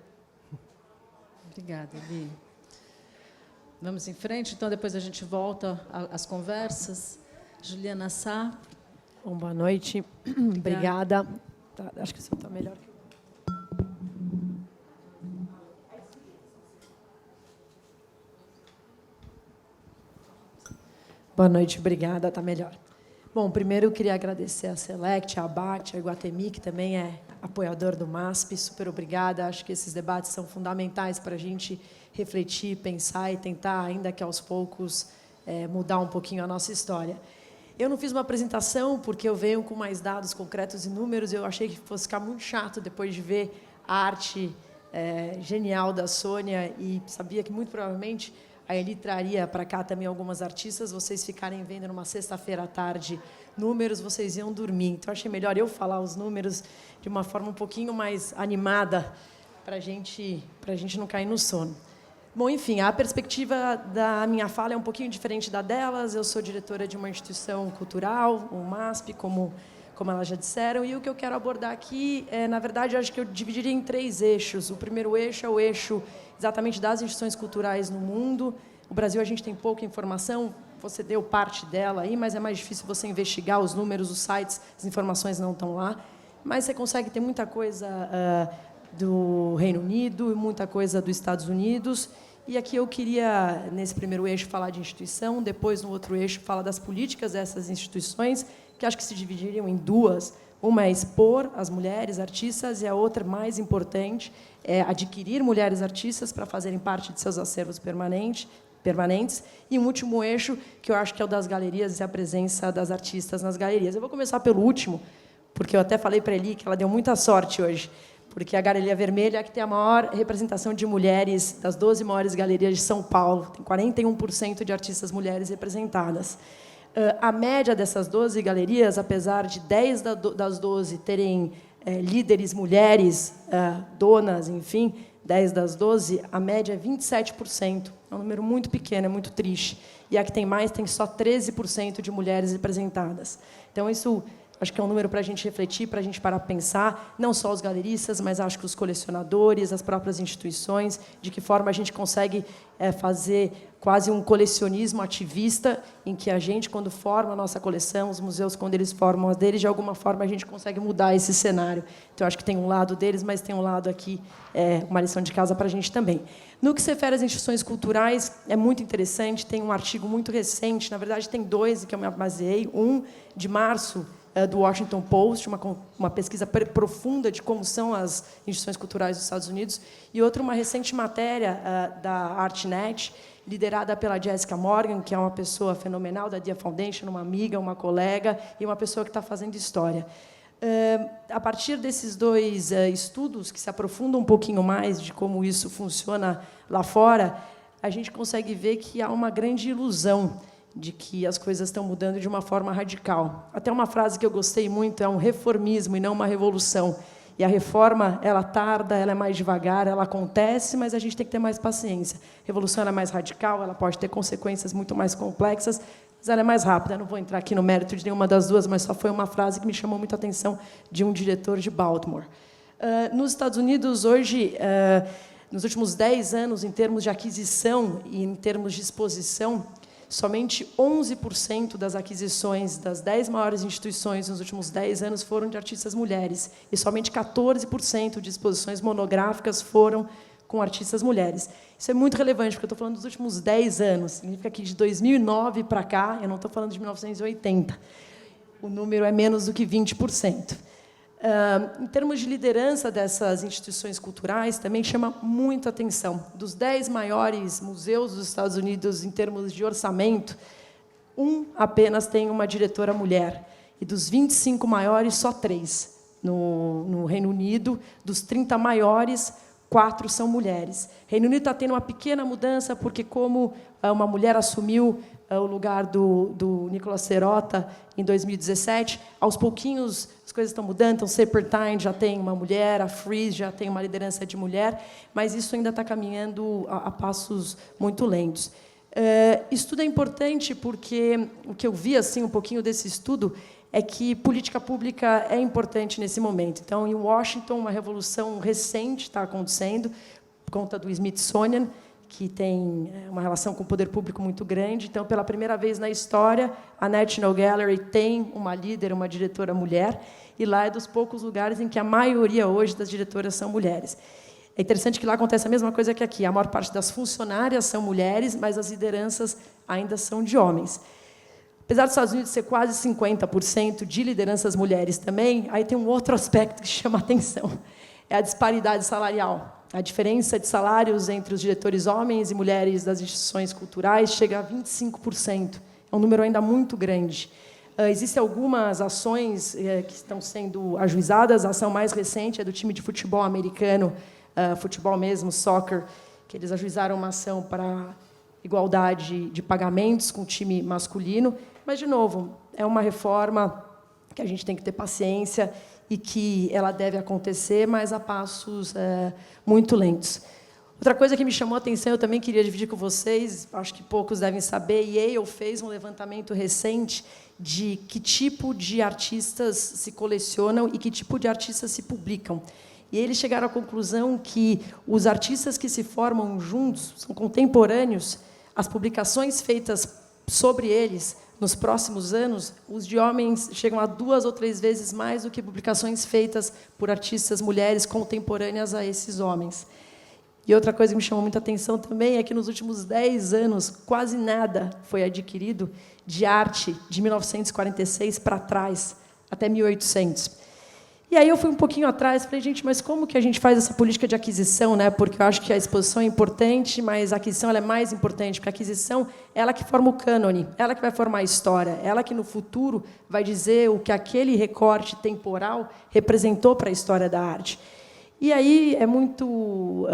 [SPEAKER 1] Obrigada, Eli. Vamos em frente, então depois a gente volta às conversas. Juliana Sá.
[SPEAKER 5] Boa noite. Obrigada. Tá, acho que o seu está melhor. Boa noite, obrigada, está melhor. Bom, primeiro eu queria agradecer a Select, a Abate, a Iguatemi, que também é apoiador do MASP. Super obrigada. Acho que esses debates são fundamentais para a gente refletir, pensar e tentar, ainda que aos poucos, mudar um pouquinho a nossa história. Eu não fiz uma apresentação porque eu venho com mais dados concretos e números. Eu achei que fosse ficar muito chato depois de ver a arte genial da Sônia e sabia que, muito provavelmente, a Eli traria para cá também algumas artistas. Vocês ficarem vendo numa sexta-feira à tarde números, vocês iam dormir. Então, achei melhor eu falar os números de uma forma um pouquinho mais animada para a gente não cair no sono. Bom, enfim, a perspectiva da minha fala é um pouquinho diferente da delas. Eu sou diretora de uma instituição cultural, o MASP, como elas já disseram, e o que eu quero abordar aqui, na verdade, eu acho que eu dividiria em 3 eixos. O primeiro eixo é o eixo exatamente das instituições culturais no mundo. O Brasil, a gente tem pouca informação, você deu parte dela aí, mas é mais difícil você investigar os números, os sites, as informações não estão lá. Mas você consegue ter muita coisa do Reino Unido e muita coisa dos Estados Unidos. E aqui eu queria, nesse primeiro eixo, falar de instituição, depois, no outro eixo, falar das políticas dessas instituições, que acho que se dividiriam em 2. Uma é expor as mulheres artistas e a outra, mais importante, é adquirir mulheres artistas para fazerem parte de seus acervos permanentes. E um último eixo, que eu acho que é o das galerias e a presença das artistas nas galerias. Eu vou começar pelo último, porque eu até falei para a Eli que ela deu muita sorte hoje, porque a Galeria Vermelha é a que tem a maior representação de mulheres das 12 maiores galerias de São Paulo. Tem 41% de artistas mulheres representadas. A média dessas 12 galerias, apesar de 10 das 12 terem líderes mulheres, donas, enfim, 10 das 12, a média é 27%. É um número muito pequeno, é muito triste. E a que tem mais tem só 13% de mulheres representadas. Então, isso acho que é um número para a gente refletir, para a gente parar para pensar, não só os galeristas, mas acho que os colecionadores, as próprias instituições, de que forma a gente consegue fazer quase um colecionismo ativista, em que a gente, quando forma a nossa coleção, os museus, quando eles formam as deles, de alguma forma a gente consegue mudar esse cenário. Então, acho que tem um lado deles, mas tem um lado aqui, uma lição de casa para a gente também. No que se refere às instituições culturais, é muito interessante, tem um artigo muito recente, na verdade, tem 2 que eu me baseei, um de março, do Washington Post, uma pesquisa profunda de como são as instituições culturais dos Estados Unidos, e outra, uma recente matéria da ArtNet, liderada pela Jessica Morgan, que é uma pessoa fenomenal da Dia Foundation, uma amiga, uma colega, e uma pessoa que está fazendo história. A partir desses 2 estudos, que se aprofundam um pouquinho mais de como isso funciona lá fora, a gente consegue ver que há uma grande ilusão de que as coisas estão mudando de uma forma radical. Até uma frase que eu gostei muito, é um reformismo e não uma revolução. E a reforma, ela tarda, ela é mais devagar, ela acontece, mas a gente tem que ter mais paciência. A revolução ela é mais radical, ela pode ter consequências muito mais complexas, mas ela é mais rápida. Eu não vou entrar aqui no mérito de nenhuma das duas, mas só foi uma frase que me chamou muito a atenção de um diretor de Baltimore. Nos Estados Unidos, hoje, nos últimos 10 anos, em termos de aquisição e em termos de exposição, somente 11% das aquisições das 10 maiores instituições nos últimos 10 anos foram de artistas mulheres, e somente 14% de exposições monográficas foram com artistas mulheres. Isso é muito relevante, porque eu estou falando dos últimos 10 anos, significa que de 2009 para cá, eu não estou falando de 1980, o número é menos do que 20%. Em termos de liderança dessas instituições culturais, também chama muita atenção. Dos 10 maiores museus dos Estados Unidos, em termos de orçamento, apenas tem uma diretora mulher. E dos 25 maiores, só 3. No Reino Unido, dos 30 maiores, 4 são mulheres. O Reino Unido está tendo uma pequena mudança, porque como uma mulher assumiu o lugar do Nicolas Serota em 2017, aos pouquinhos as coisas estão mudando. Então, Serpentine já tem uma mulher, a Frieze já tem uma liderança de mulher, mas isso ainda está caminhando a passos muito lentos. Isso tudo é importante porque o que eu vi assim um pouquinho desse estudo é que política pública é importante nesse momento. Então, em Washington, uma revolução recente está acontecendo, por conta do Smithsonian, que tem uma relação com o poder público muito grande. Então, pela primeira vez na história, a National Gallery tem uma líder, uma diretora mulher, e lá é dos poucos lugares em que a maioria hoje das diretoras são mulheres. É interessante que lá acontece a mesma coisa que aqui. A maior parte das funcionárias são mulheres, mas as lideranças ainda são de homens. Apesar dos Estados Unidos ser quase 50% de lideranças mulheres também, aí tem um outro aspecto que chama a atenção. É a disparidade salarial. A diferença de salários entre os diretores homens e mulheres das instituições culturais chega a 25%. É um número ainda muito grande. Existem algumas ações que estão sendo ajuizadas. A ação mais recente é do time de futebol americano, futebol mesmo, soccer, que eles ajuizaram uma ação para igualdade de pagamentos com o time masculino. Mas, de novo, é uma reforma que a gente tem que ter paciência e que ela deve acontecer, mas a passos muito lentos. Outra coisa que me chamou a atenção, eu também queria dividir com vocês, acho que poucos devem saber, Yale fez um levantamento recente de que tipo de artistas se colecionam e que tipo de artistas se publicam. E eles chegaram à conclusão que os artistas que se formam juntos, são contemporâneos, as publicações feitas sobre eles, nos próximos anos, os de homens chegam a 2 ou 3 vezes mais do que publicações feitas por artistas mulheres contemporâneas a esses homens. E outra coisa que me chamou muita atenção também é que, nos últimos 10 anos, quase nada foi adquirido de arte de 1946 para trás, até 1800. E aí eu fui um pouquinho atrás, falei, gente, mas como que a gente faz essa política de aquisição, né? Porque eu acho que a exposição é importante, mas a aquisição ela é mais importante, porque a aquisição é ela que forma o cânone, ela que vai formar a história, ela que, no futuro, vai dizer o que aquele recorte temporal representou para a história da arte. E aí é muito...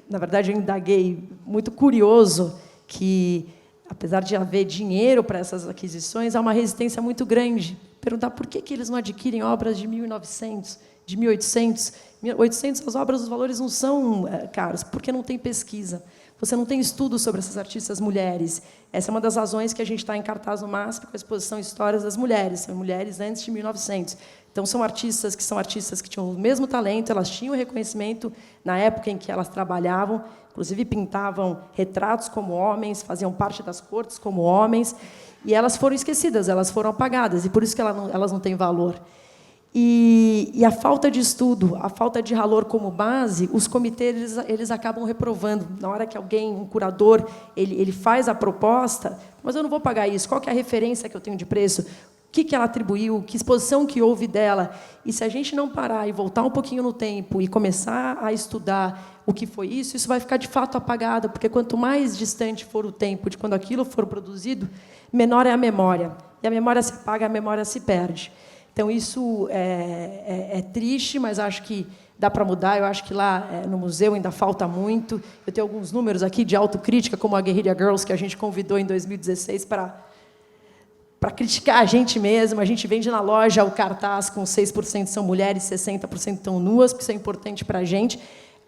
[SPEAKER 5] na verdade, eu indaguei, muito curioso que, apesar de haver dinheiro para essas aquisições, há uma resistência muito grande. Perguntar por que eles não adquirem obras de 1900, de 1800. 1800, as obras, os valores não são caros, porque não tem pesquisa. Você não tem estudo sobre essas artistas mulheres. Essa é uma das razões que a gente está em cartaz no MASP com a exposição Histórias das Mulheres. São mulheres antes de 1900. Então, são artistas que tinham o mesmo talento, elas tinham reconhecimento na época em que elas trabalhavam, inclusive pintavam retratos como homens, faziam parte das cortes como homens, e elas foram esquecidas, elas foram apagadas, e por isso que elas não têm valor. E a falta de estudo, a falta de valor como base, os comitês eles acabam reprovando. Na hora que alguém, um curador, ele faz a proposta, mas eu não vou pagar isso, qual que é a referência que eu tenho de preço? O que ela atribuiu, que exposição que houve dela. E se a gente não parar e voltar um pouquinho no tempo e começar a estudar o que foi isso vai ficar, de fato, apagado, porque quanto mais distante for o tempo de quando aquilo for produzido, menor é a memória. E a memória se apaga, a memória se perde. Então, isso é triste, mas acho que dá para mudar. Eu acho que lá no museu ainda falta muito. Eu tenho alguns números aqui de autocrítica, como a Guerrilla Girls, que a gente convidou em 2016 para para criticar a gente mesmo. A gente vende na loja o cartaz com 6% são mulheres, 60% estão nuas, porque isso é importante para a gente.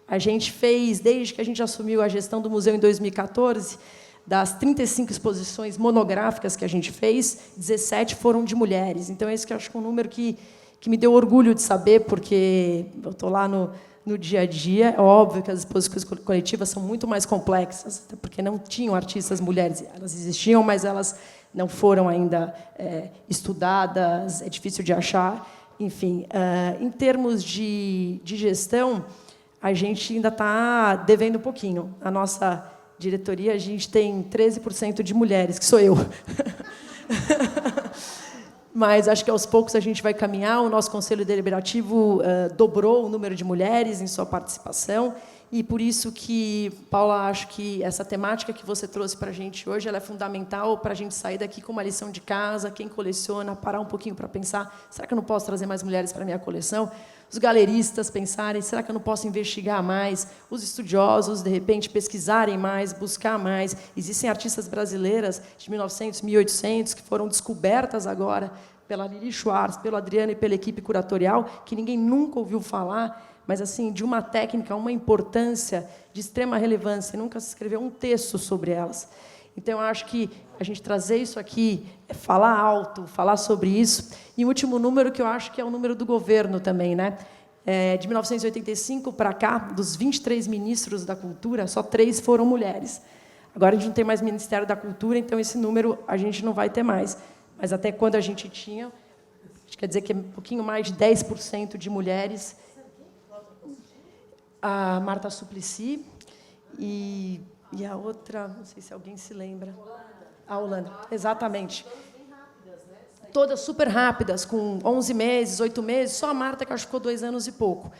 [SPEAKER 5] A gente fez, desde que a gente assumiu a gestão do museu em 2014, das 35 exposições monográficas que a gente fez, 17 foram de mulheres. Então, esse que eu acho que é um número que me deu orgulho de saber, porque eu estou lá no dia a dia. É óbvio que as exposições coletivas são muito mais complexas, até porque não tinham artistas mulheres. Elas existiam, mas elas não foram ainda estudadas, é difícil de achar. Enfim, em termos de gestão, a gente ainda está devendo um pouquinho. A nossa diretoria, a gente tem 13% de mulheres, que sou eu. Mas acho que aos poucos a gente vai caminhar. O nosso Conselho Deliberativo dobrou o número de mulheres em sua participação. E por isso que, Paula, acho que essa temática que você trouxe para a gente hoje ela é fundamental para a gente sair daqui com uma lição de casa, quem coleciona, parar um pouquinho para pensar, será que eu não posso trazer mais mulheres para a minha coleção? Os galeristas pensarem, será que eu não posso investigar mais? Os estudiosos, de repente, pesquisarem mais, buscar mais. Existem artistas brasileiras de 1900, 1800, que foram descobertas agora pela Lili Schwartz, pelo Adriano e pela equipe curatorial, que ninguém nunca ouviu falar, mas assim de uma técnica, uma importância de extrema relevância, e nunca se escreveu um texto sobre elas. Então, eu acho que a gente trazer isso aqui, falar alto, falar sobre isso. E o último número, que eu acho que é o número do governo também, né? De 1985 para cá, dos 23 ministros da cultura, só 3 foram mulheres. Agora, a gente não tem mais Ministério da Cultura, então esse número a gente não vai ter mais. Mas até quando a gente tinha, acho que quer dizer que é um pouquinho mais de 10% de mulheres. A Marta Suplicy e a outra, não sei se alguém se lembra. A Holanda, exatamente. Todas super rápidas, com 11 meses, 8 meses. Só a Marta, que acho que ficou 2 anos e pouco.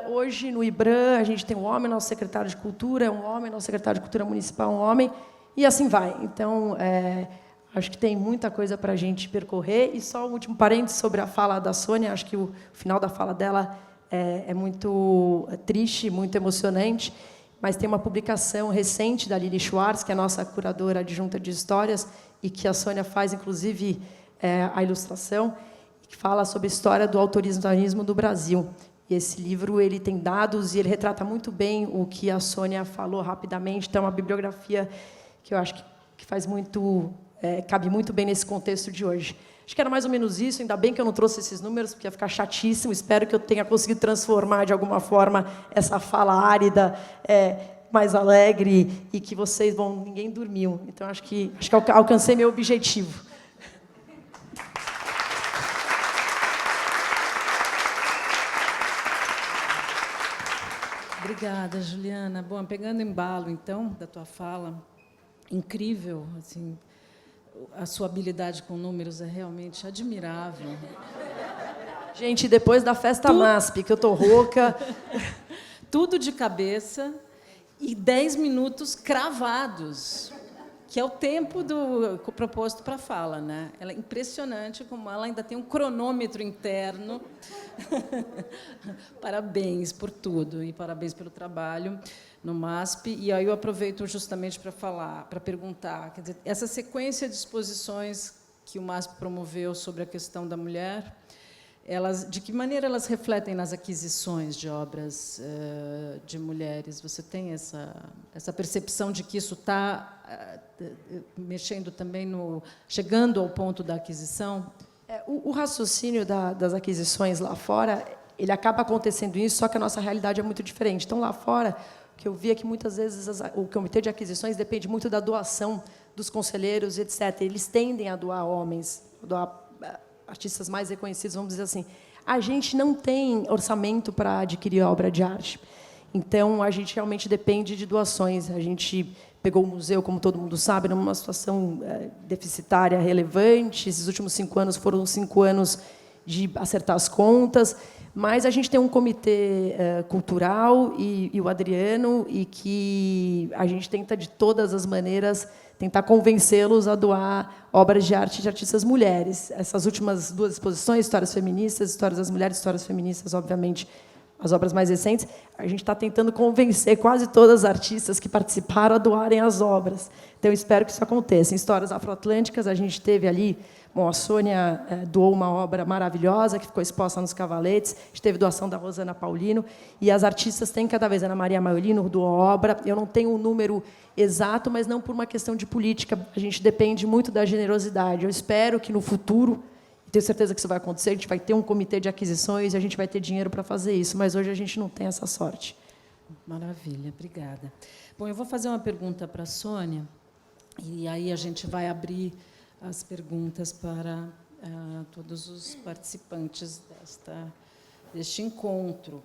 [SPEAKER 5] Hoje, no IBRAM, a gente tem um homem, nosso secretário de Cultura, um homem, nosso secretário de Cultura Municipal, um homem, e assim vai. Então, acho que tem muita coisa para a gente percorrer. E só um último parênteses sobre a fala da Sônia, acho que o final da fala dela é muito triste, muito emocionante, mas tem uma publicação recente da Lili Schwartz, que é a nossa curadora adjunta de histórias, e que a Sônia faz, inclusive, a ilustração, que fala sobre a história do autoritarismo do Brasil. E esse livro ele tem dados e ele retrata muito bem o que a Sônia falou rapidamente. Então, é uma bibliografia que eu acho que faz muito, cabe muito bem nesse contexto de hoje. Acho que era mais ou menos isso. Ainda bem que eu não trouxe esses números, porque ia ficar chatíssimo. Espero que eu tenha conseguido transformar, de alguma forma, essa fala árida, mais alegre, e que vocês vão... Ninguém dormiu. Então, acho que alcancei meu objetivo.
[SPEAKER 1] Obrigada, Juliana. Bom, pegando embalo, então, da tua fala, incrível, assim... A sua habilidade com números é realmente admirável.
[SPEAKER 5] Gente, depois da festa MASP, que eu estou rouca...
[SPEAKER 1] Tudo de cabeça e 10 minutos cravados, que é o tempo proposto para a fala, né? Ela é impressionante como ela ainda tem um cronômetro interno. Parabéns por tudo e parabéns pelo trabalho no MASP. E aí eu aproveito justamente para perguntar, quer dizer, essa sequência de exposições que o MASP promoveu sobre a questão da mulher, de que maneira elas refletem nas aquisições de obras de mulheres? Você tem essa percepção de que isso está mexendo também chegando ao ponto da aquisição?
[SPEAKER 5] O raciocínio das aquisições lá fora, ele acaba acontecendo isso, só que a nossa realidade é muito diferente. Então, lá fora, o que eu vi é que, muitas vezes, o comitê de aquisições depende muito da doação dos conselheiros, etc. Eles tendem a doar homens, doar artistas mais reconhecidos, vamos dizer assim. A gente não tem orçamento para adquirir obra de arte. Então, a gente realmente depende de doações. A gente pegou o museu, como todo mundo sabe, numa situação deficitária relevante. Esses últimos 5 anos foram 5 anos de acertar as contas, mas a gente tem um comitê cultural e o Adriano, e que a gente tenta, de todas as maneiras, tentar convencê-los a doar obras de arte de artistas mulheres. Essas últimas 2 exposições, Histórias Feministas, Histórias das Mulheres, Histórias Feministas, obviamente, as obras mais recentes, a gente está tentando convencer quase todas as artistas que participaram a doarem as obras. Então, eu espero que isso aconteça. Em Histórias Afroatlânticas, a gente teve ali... Bom, a Sônia doou uma obra maravilhosa, que ficou exposta nos Cavaletes. A gente teve doação da Rosana Paulino. E as artistas têm cada vez... Ana Maria Maiolino doou obra. Eu não tenho um número exato, mas não por uma questão de política. A gente depende muito da generosidade. Eu espero que, no futuro, tenho certeza que isso vai acontecer, a gente vai ter um comitê de aquisições e a gente vai ter dinheiro para fazer isso. Mas hoje a gente não tem essa sorte.
[SPEAKER 1] Maravilha, obrigada. Bom, eu vou fazer uma pergunta para a Sônia, e aí a gente vai abrir as perguntas para todos os participantes deste encontro.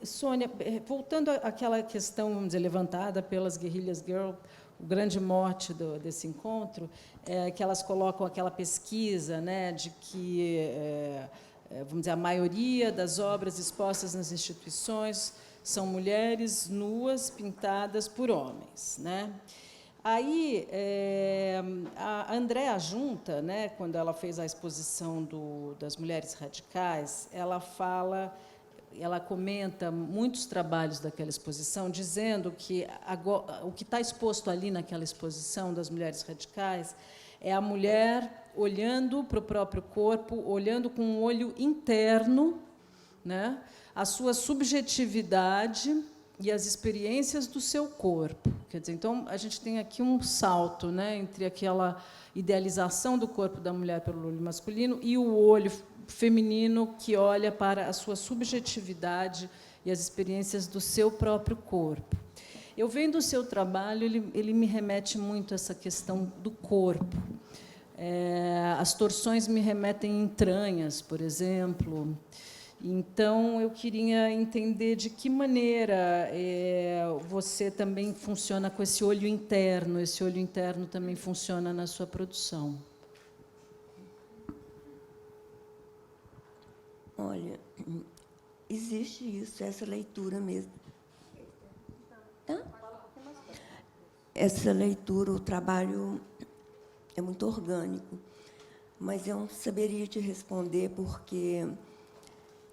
[SPEAKER 1] Sônia, voltando àquela questão, vamos dizer, levantada pelas Guerrillas Girl, o grande mote desse encontro é que elas colocam aquela pesquisa, né, de que, vamos dizer, a maioria das obras expostas nas instituições são mulheres nuas pintadas por homens, né? Aí, a Andréa Junta, né, quando ela fez a exposição das mulheres radicais, ela comenta muitos trabalhos daquela exposição, dizendo que o que está exposto ali naquela exposição das mulheres radicais é a mulher olhando para o próprio corpo, olhando com um olho interno, né, a sua subjetividade e as experiências do seu corpo. Quer dizer, então, a gente tem aqui um salto, né, entre aquela idealização do corpo da mulher pelo olho masculino e o olho feminino que olha para a sua subjetividade e as experiências do seu próprio corpo. Eu vendo o seu trabalho, ele me remete muito a essa questão do corpo. As torções me remetem a entranhas, por exemplo. Então, eu queria entender de que maneira você também funciona com esse olho interno também funciona na sua produção.
[SPEAKER 2] Olha, existe isso, essa leitura mesmo. Tá? Essa leitura, o trabalho é muito orgânico, mas eu não saberia te responder porque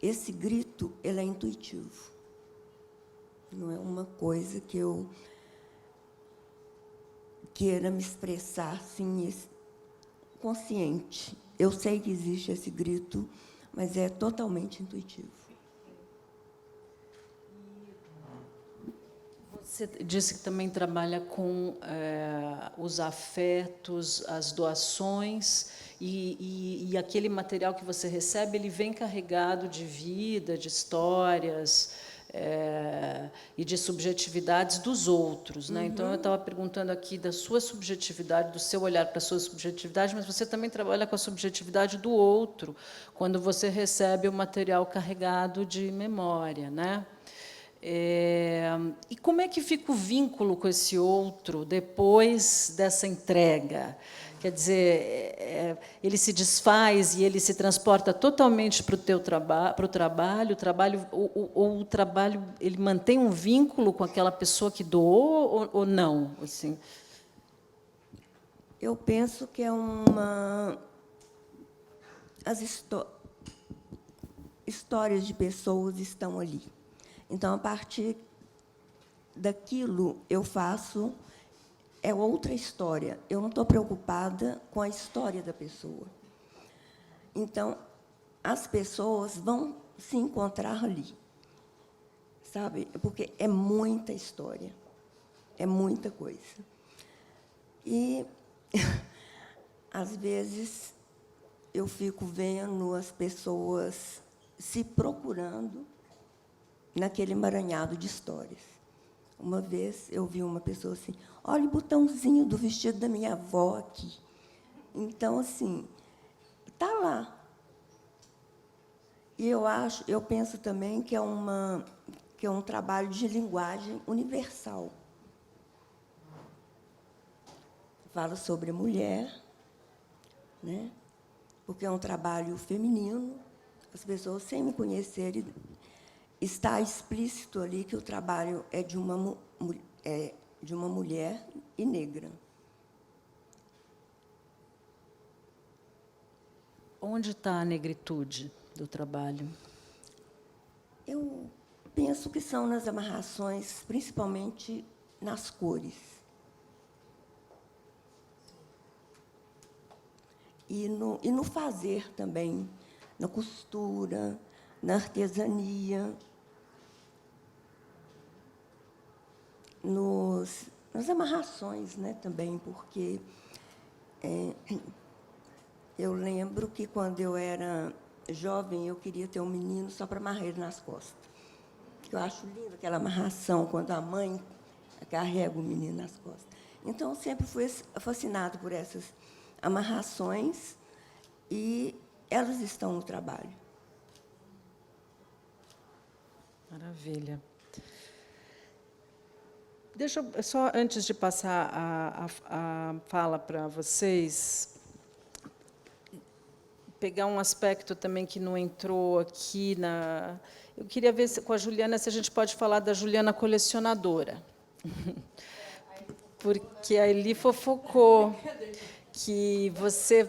[SPEAKER 2] esse grito ele é intuitivo. Não é uma coisa que eu queira me expressar assim, consciente. Eu sei que existe esse grito, mas é totalmente intuitivo.
[SPEAKER 1] Você disse que também trabalha com os afetos, as doações, e aquele material que você recebe, ele vem carregado de vida, de histórias e de subjetividades dos outros, né? Então, eu estava perguntando aqui da sua subjetividade, do seu olhar para a sua subjetividade, mas você também trabalha com a subjetividade do outro, quando você recebe o material carregado de memória, né? E como é que fica o vínculo com esse outro depois dessa entrega? Quer dizer, ele se desfaz e ele se transporta totalmente para o trabalho, o trabalho ele mantém um vínculo com aquela pessoa que doou ou não? Assim?
[SPEAKER 2] Eu penso que as histórias de pessoas estão ali. Então, a partir daquilo, eu faço outra história. Eu não estou preocupada com a história da pessoa. Então, as pessoas vão se encontrar ali, sabe? Porque é muita história, é muita coisa. E, às vezes, eu fico vendo as pessoas se procurando naquele emaranhado de histórias. Uma vez eu vi uma pessoa assim, olha o botãozinho do vestido da minha avó aqui. Então, assim, está lá. E eu penso também que é um trabalho de linguagem universal. Fala sobre a mulher, né? Porque é um trabalho feminino. As pessoas, sem me conhecerem, está explícito ali que o trabalho é de uma mulher e negra.
[SPEAKER 1] Onde está a negritude? do trabalho?
[SPEAKER 2] Eu penso que são nas amarrações, principalmente nas cores. E no fazer também, na costura, na artesania, nas amarrações, né, também, porque eu lembro que, quando eu era jovem, eu queria ter um menino só para amarrar ele nas costas. Eu acho linda aquela amarração, quando a mãe carrega o menino nas costas. Então, eu sempre fui fascinada por essas amarrações, e elas estão no trabalho.
[SPEAKER 1] Maravilha. Deixa eu, só antes de passar a fala para vocês, pegar um aspecto também que não entrou aqui na... Eu queria ver com a Juliana se a gente pode falar da Juliana colecionadora. Porque a Eli fofocou que você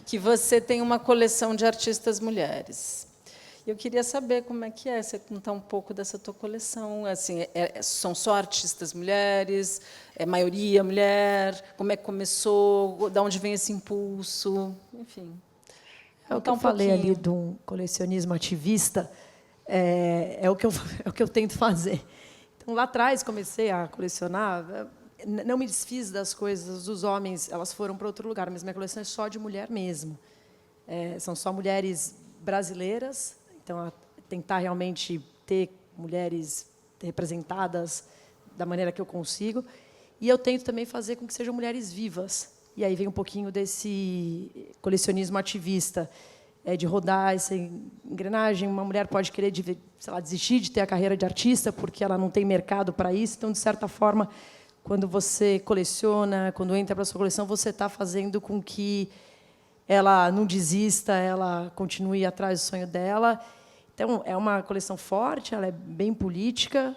[SPEAKER 1] que você tem uma coleção de artistas mulheres. Eu queria saber como é que é, você contar um pouco dessa tua coleção. Assim, são só artistas mulheres? É maioria mulher? Como é que começou? De onde vem esse impulso? Enfim.
[SPEAKER 5] É o que eu falei ali de um colecionismo ativista, é o que eu tento fazer. Então, lá atrás, comecei a colecionar, não me desfiz das coisas dos homens, elas foram para outro lugar, mas minha coleção é só de mulher mesmo. São só mulheres brasileiras, então, tentar realmente ter mulheres representadas da maneira que eu consigo. E eu tento também fazer com que sejam mulheres vivas. E aí vem um pouquinho desse colecionismo ativista, de rodar essa engrenagem. Uma mulher pode querer, sei lá, desistir de ter a carreira de artista porque ela não tem mercado para isso. Então, de certa forma, quando você coleciona, quando entra para a sua coleção, você está fazendo com que ela não desista, ela continue atrás do sonho dela. Então, é uma coleção forte, ela é bem política.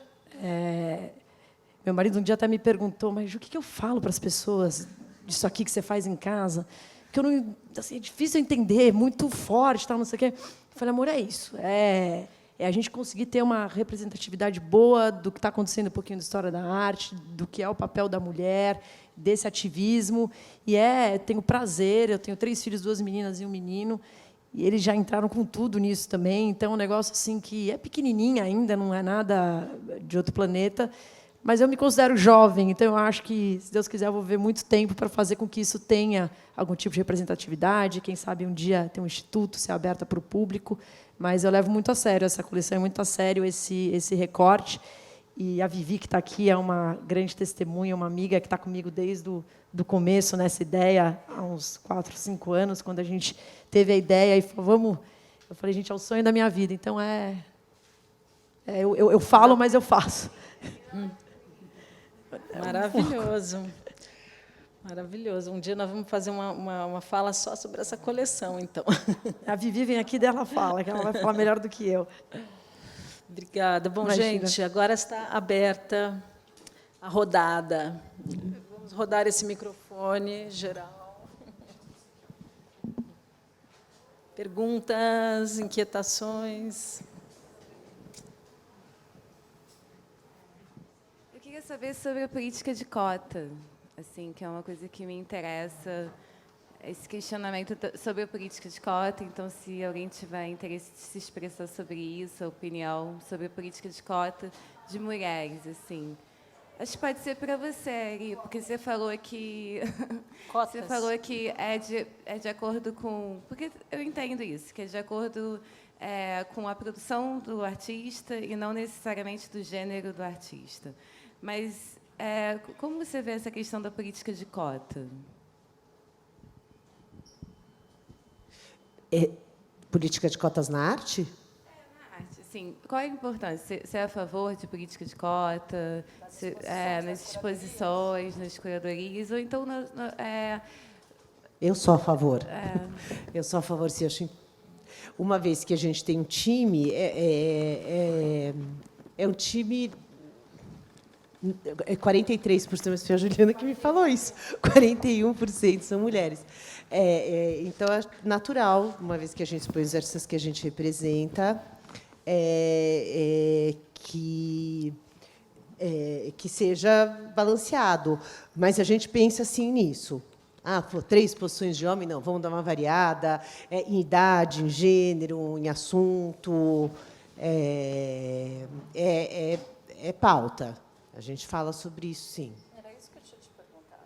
[SPEAKER 5] Meu marido um dia até me perguntou, mas o que eu falo para as pessoas disso aqui que você faz em casa? Que eu não, assim, é difícil entender, é muito forte, tal, não sei o quê. Eu falei, amor, é isso. É a gente conseguir ter uma representatividade boa do que está acontecendo um pouquinho da história da arte, do que é o papel da mulher, desse ativismo. E tenho prazer, eu tenho 3 filhos, 2 meninas e um menino, e eles já entraram com tudo nisso também. Então, é um negócio assim que é pequenininha ainda, não é nada de outro planeta, mas eu me considero jovem, então eu acho que, se Deus quiser, eu vou viver muito tempo para fazer com que isso tenha algum tipo de representatividade. Quem sabe um dia ter um instituto, ser aberta para o público. Mas eu levo muito a sério essa coleção, é muito a sério esse recorte. E a Vivi, que está aqui, é uma grande testemunha, uma amiga que está comigo desde do começo nessa ideia, há uns 4, 5 anos, quando a gente teve a ideia e falou, vamos... Eu falei, gente, é o sonho da minha vida. Então, eu falo, mas eu faço.
[SPEAKER 1] Maravilhoso. Maravilhoso. Um dia nós vamos fazer uma fala só sobre essa coleção, então.
[SPEAKER 5] A Vivi vem aqui, dela fala, que ela vai falar melhor do que eu.
[SPEAKER 1] Obrigada. Bom,
[SPEAKER 5] Imagina.
[SPEAKER 1] gente, agora está aberta a rodada. Vamos rodar esse microfone geral. Perguntas, inquietações?
[SPEAKER 6] Eu queria saber sobre a política de cota, assim, que é uma coisa que me interessa, esse questionamento sobre a política de cota. Então, se alguém tiver interesse de se expressar sobre isso, a opinião sobre a política de cota de mulheres, assim. Acho que pode ser para você, Eri, porque você falou que
[SPEAKER 1] Cotas.
[SPEAKER 6] você falou que é de acordo com, porque eu entendo isso, que é de acordo com a produção do artista e não necessariamente do gênero do artista. Mas como você vê essa questão da política de cota?
[SPEAKER 4] Política de cotas na arte?
[SPEAKER 6] Na arte, sim. Qual é a importância? Você é a favor de política de cota? Nas exposições, nas curadorias? Ou então...
[SPEAKER 4] Eu sou a favor. Eu sou a favor, sim. Uma vez que a gente tem um time, é um time 43%, mas foi a Juliana que me falou isso. 41% são mulheres. Então, é natural, uma vez que a gente expõe os artistas que a gente representa, que seja balanceado. Mas a gente pensa assim nisso. 3 posições de homem, não, vamos dar uma variada, em idade, em gênero, em assunto. É pauta. A gente fala sobre isso, sim.
[SPEAKER 1] Era isso que eu tinha te perguntado.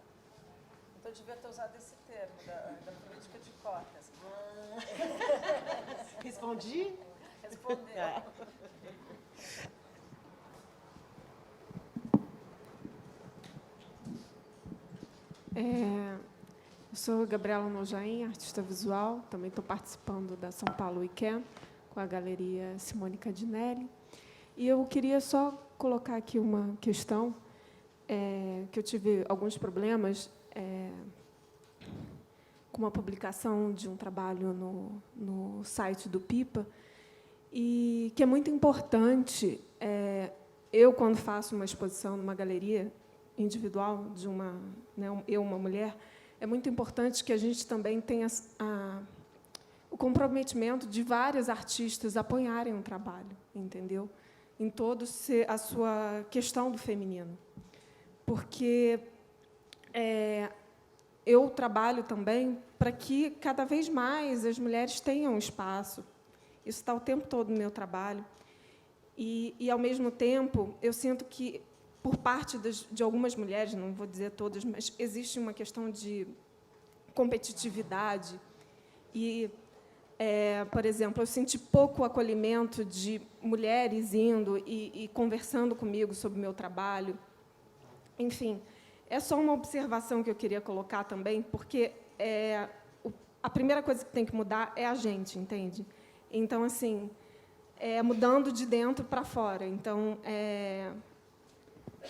[SPEAKER 1] Então, eu devia ter usado esse termo da política de cotas.
[SPEAKER 4] Respondi?
[SPEAKER 1] Respondeu.
[SPEAKER 7] Eu sou Gabriela Nojaim, artista visual. Também estou participando da São Paulo Weekend com a Galeria Simone Cadinelli. E eu queria só colocar aqui uma questão, que eu tive alguns problemas com uma publicação de um trabalho no site do Pipa, e que é muito importante. Eu, quando faço uma exposição numa galeria individual de uma mulher, é muito importante que a gente também tenha o comprometimento de vários artistas apoiarem o trabalho, entendeu? Em todo a sua questão do feminino. Porque eu trabalho também para que, cada vez mais, as mulheres tenham espaço. Isso está o tempo todo no meu trabalho. E ao mesmo tempo, eu sinto que, por parte de algumas mulheres, não vou dizer todas, mas existe uma questão de competitividade. E, por exemplo, eu senti pouco acolhimento de mulheres indo e conversando comigo sobre o meu trabalho. Enfim, é só uma observação que eu queria colocar também, porque a primeira coisa que tem que mudar é a gente, entende? Então, assim, mudando de dentro para fora. Então, é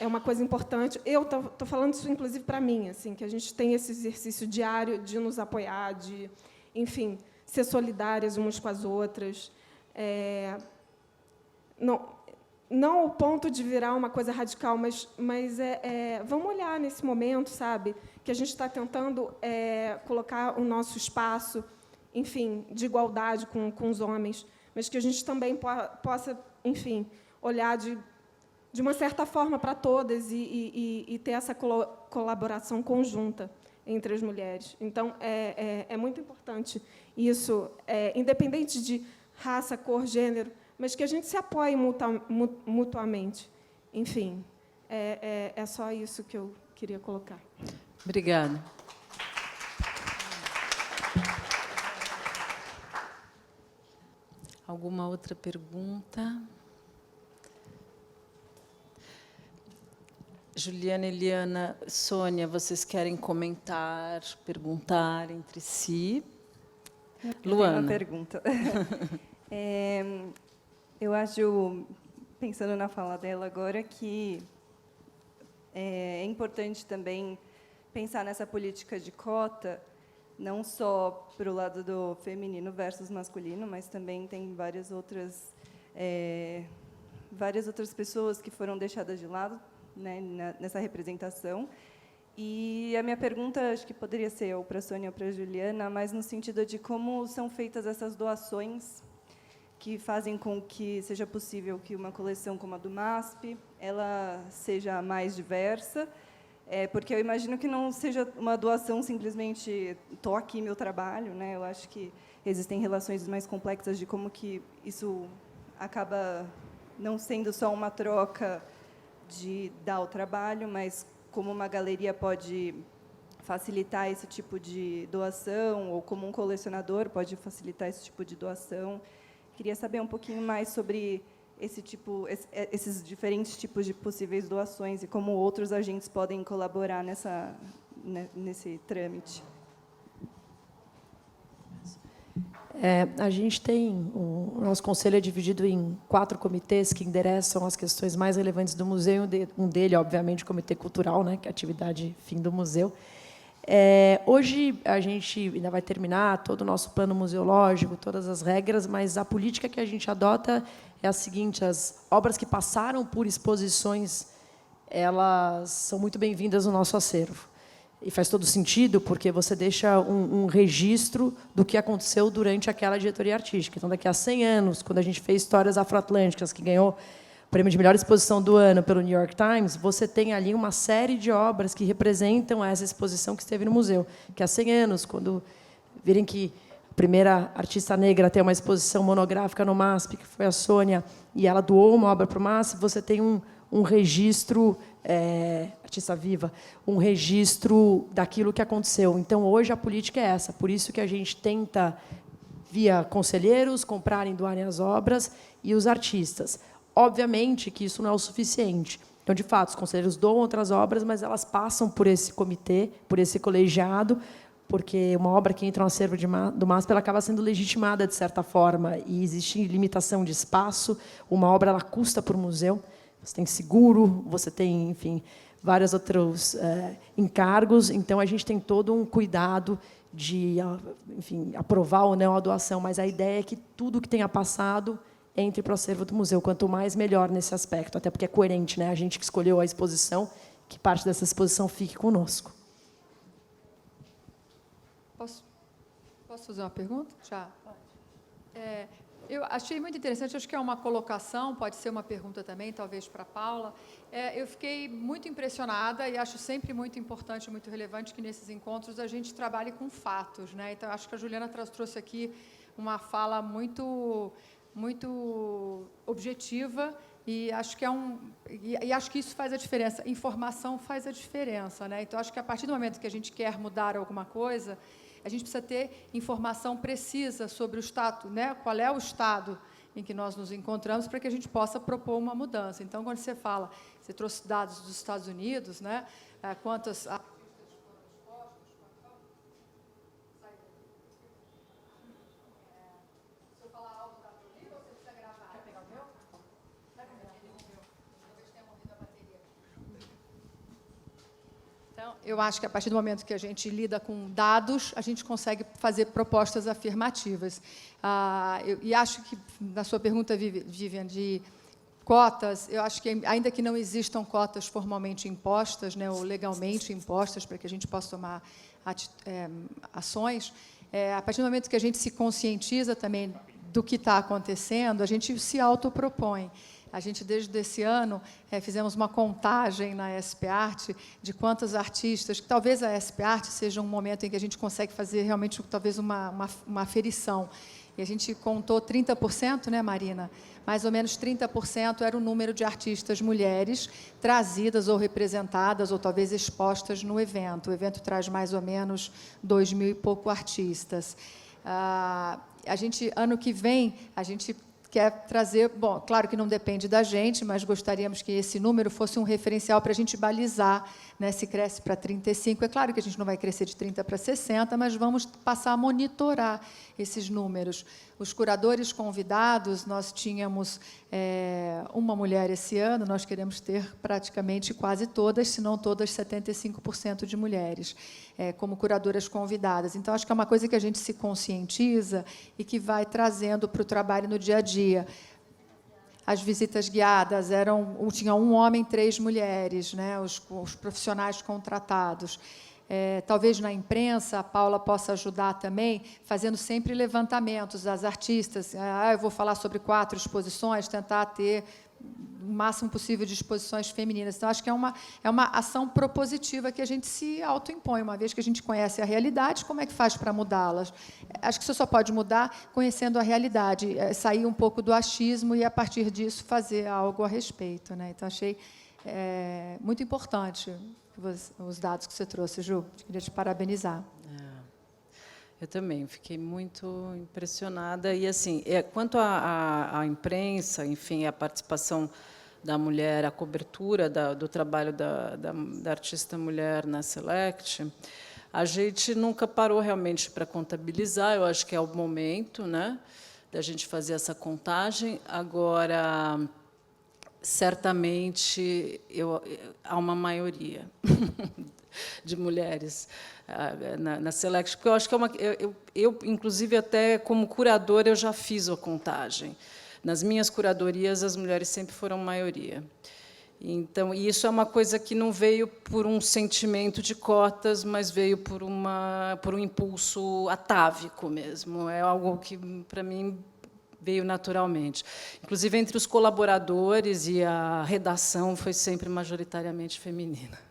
[SPEAKER 7] uma coisa importante. Eu estou falando isso, inclusive, para mim, assim, que a gente tem esse exercício diário de nos apoiar, de, enfim, ser solidárias umas com as outras. Não ao ponto de virar uma coisa radical, mas vamos olhar nesse momento, sabe, que a gente está tentando colocar o nosso espaço, enfim, de igualdade com os homens, mas que a gente também possa, enfim, olhar de uma certa forma para todas e ter essa colaboração conjunta entre as mulheres. Então, é muito importante isso, independente de raça, cor, gênero, mas que a gente se apoie mutuamente. Enfim, é só isso que eu queria colocar.
[SPEAKER 1] Obrigada. Alguma outra pergunta? Juliana, Eliana, Sônia, vocês querem comentar, perguntar entre si? Luana.
[SPEAKER 8] Uma pergunta. Eu acho, pensando na fala dela agora, que é importante também pensar nessa política de cota, não só para o lado do feminino versus masculino, mas também tem várias outras pessoas que foram deixadas de lado, né, nessa representação. E a minha pergunta, acho que poderia ser ou para a Sônia ou para a Juliana, mas no sentido de como são feitas essas doações que fazem com que seja possível que uma coleção como a do MASP ela seja mais diversa, porque eu imagino que não seja uma doação simplesmente toque meu trabalho, né? Eu acho que existem relações mais complexas de como que isso acaba não sendo só uma troca de dar o trabalho, mas como uma galeria pode facilitar esse tipo de doação, ou como um colecionador pode facilitar esse tipo de doação. Queria saber um pouquinho mais sobre esses diferentes tipos de possíveis doações e como outros agentes podem colaborar nesse trâmite.
[SPEAKER 5] A gente tem o nosso conselho é dividido em 4 comitês que endereçam as questões mais relevantes do museu. Um dele, obviamente, o Comitê Cultural, né, que é a atividade fim do museu. Hoje a gente ainda vai terminar todo o nosso plano museológico, todas as regras, mas a política que a gente adota é a seguinte: as obras que passaram por exposições elas são muito bem-vindas no nosso acervo. E faz todo sentido, porque você deixa um registro do que aconteceu durante aquela diretoria artística. Então, daqui a 100 anos, quando a gente fez Histórias Afroatlânticas, que ganhou o prêmio de melhor exposição do ano pelo New York Times, você tem ali uma série de obras que representam essa exposição que esteve no museu. Que há 100 anos, quando virem que a primeira artista negra a ter uma exposição monográfica no MASP, que foi a Sônia, e ela doou uma obra para o MASP, você tem um registro, artista viva, um registro daquilo que aconteceu. Então, hoje, a política é essa. Por isso que a gente tenta, via conselheiros, comprarem e doarem as obras, e os artistas. Obviamente que isso não é o suficiente. Então, de fato, os conselheiros doam outras obras, mas elas passam por esse comitê, por esse colegiado, porque uma obra que entra no acervo do MASP ela acaba sendo legitimada, de certa forma, e existe limitação de espaço. Uma obra ela custa para o museu. Você tem seguro, você tem, enfim, vários outros encargos. Então, a gente tem todo um cuidado de, enfim, aprovar ou não a doação, mas a ideia é que tudo que tenha passado entre para o acervo do museu. Quanto mais, melhor nesse aspecto, até porque é coerente, né? A gente que escolheu a exposição, que parte dessa exposição fique conosco.
[SPEAKER 9] Posso fazer uma pergunta? Já. Eu achei muito interessante, acho que é uma colocação, pode ser uma pergunta também, talvez para a Paula. Eu fiquei muito impressionada e acho sempre muito importante, muito relevante que nesses encontros a gente trabalhe com fatos, né? Então, acho que a Juliana trouxe aqui uma fala muito objetiva e acho que acho que isso faz a diferença. Informação faz a diferença, né? Então, acho que a partir do momento que a gente quer mudar alguma coisa, a gente precisa ter informação precisa sobre o estado, né? Qual é o estado em que nós nos encontramos para que a gente possa propor uma mudança. Então, quando você trouxe dados dos Estados Unidos, né? Quantas eu acho que, a partir do momento que a gente lida com dados, a gente consegue fazer propostas afirmativas. E acho que, na sua pergunta, Vivian, de cotas, eu acho que, ainda que não existam cotas formalmente impostas, né, ou legalmente impostas, para que a gente possa tomar ações, a partir do momento que a gente se conscientiza também do que está acontecendo, a gente se autopropõe. A gente, desde esse ano, fizemos uma contagem na SP Arte de quantos artistas, que talvez a SP Arte seja um momento em que a gente consegue fazer realmente talvez uma aferição. E a gente contou 30%, né, Marina? Mais ou menos 30% era o número de artistas mulheres trazidas ou representadas, ou talvez expostas no evento. O evento traz mais ou menos 2.000 e pouco artistas. A gente, ano que vem, a gente quer trazer, bom, claro que não depende da gente, mas gostaríamos que esse número fosse um referencial para a gente balizar, né, se cresce para 35. É claro que a gente não vai crescer de 30 para 60, mas vamos passar a monitorar esses números. Os curadores convidados, nós tínhamos uma mulher esse ano, nós queremos ter praticamente quase todas, se não todas, 75% de mulheres como curadoras convidadas. Então, acho que é uma coisa que a gente se conscientiza e que vai trazendo para o trabalho no dia a dia. As visitas guiadas tinha um homem, 3 mulheres, né, os profissionais contratados. Talvez na imprensa a Paula possa ajudar também, fazendo sempre levantamentos das artistas. Eu vou falar sobre 4 exposições, tentar ter o máximo possível de exposições femininas. Então, acho que é uma ação propositiva que a gente se autoimpõe, uma vez que a gente conhece a realidade, como é que faz para mudá-las? Acho que você só pode mudar conhecendo a realidade, sair um pouco do achismo e, a partir disso, fazer algo a respeito, né? Então, achei muito importante os dados que você trouxe, Ju. Queria te parabenizar.
[SPEAKER 1] Eu também fiquei muito impressionada. E, assim, quanto à imprensa, enfim, a participação da mulher, a cobertura do trabalho da artista mulher na Select, a gente nunca parou realmente para contabilizar. Eu acho que é o momento, né, da gente fazer essa contagem. Agora, certamente, há uma maioria de mulheres na Select, porque eu acho que eu, inclusive, até como curadora, eu já fiz a contagem. Nas minhas curadorias, as mulheres sempre foram maioria. Então, e isso é uma coisa que não veio por um sentimento de cotas, mas veio por um impulso atávico mesmo. É algo que, para mim, veio naturalmente. Inclusive, entre os colaboradores e a redação, foi sempre majoritariamente feminina.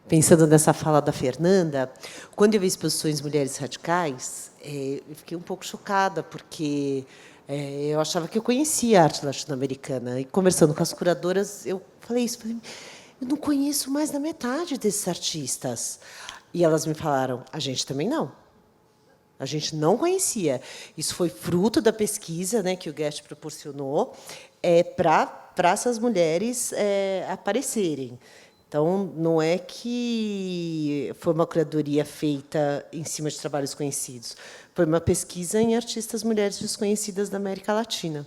[SPEAKER 4] Pensando nessa fala da Fernanda, quando eu vi exposições Mulheres Radicais, eu fiquei um pouco chocada, porque eu achava que eu conhecia a arte latino-americana. E, conversando com as curadoras, eu falei isso. Falei, eu não conheço mais da metade desses artistas. E elas me falaram, a gente também não. A gente não conhecia. Isso foi fruto da pesquisa, né, que o Guest proporcionou para essas mulheres aparecerem. Então, não é que foi uma curadoria feita em cima de trabalhos conhecidos. Foi uma pesquisa em artistas mulheres desconhecidas da América Latina.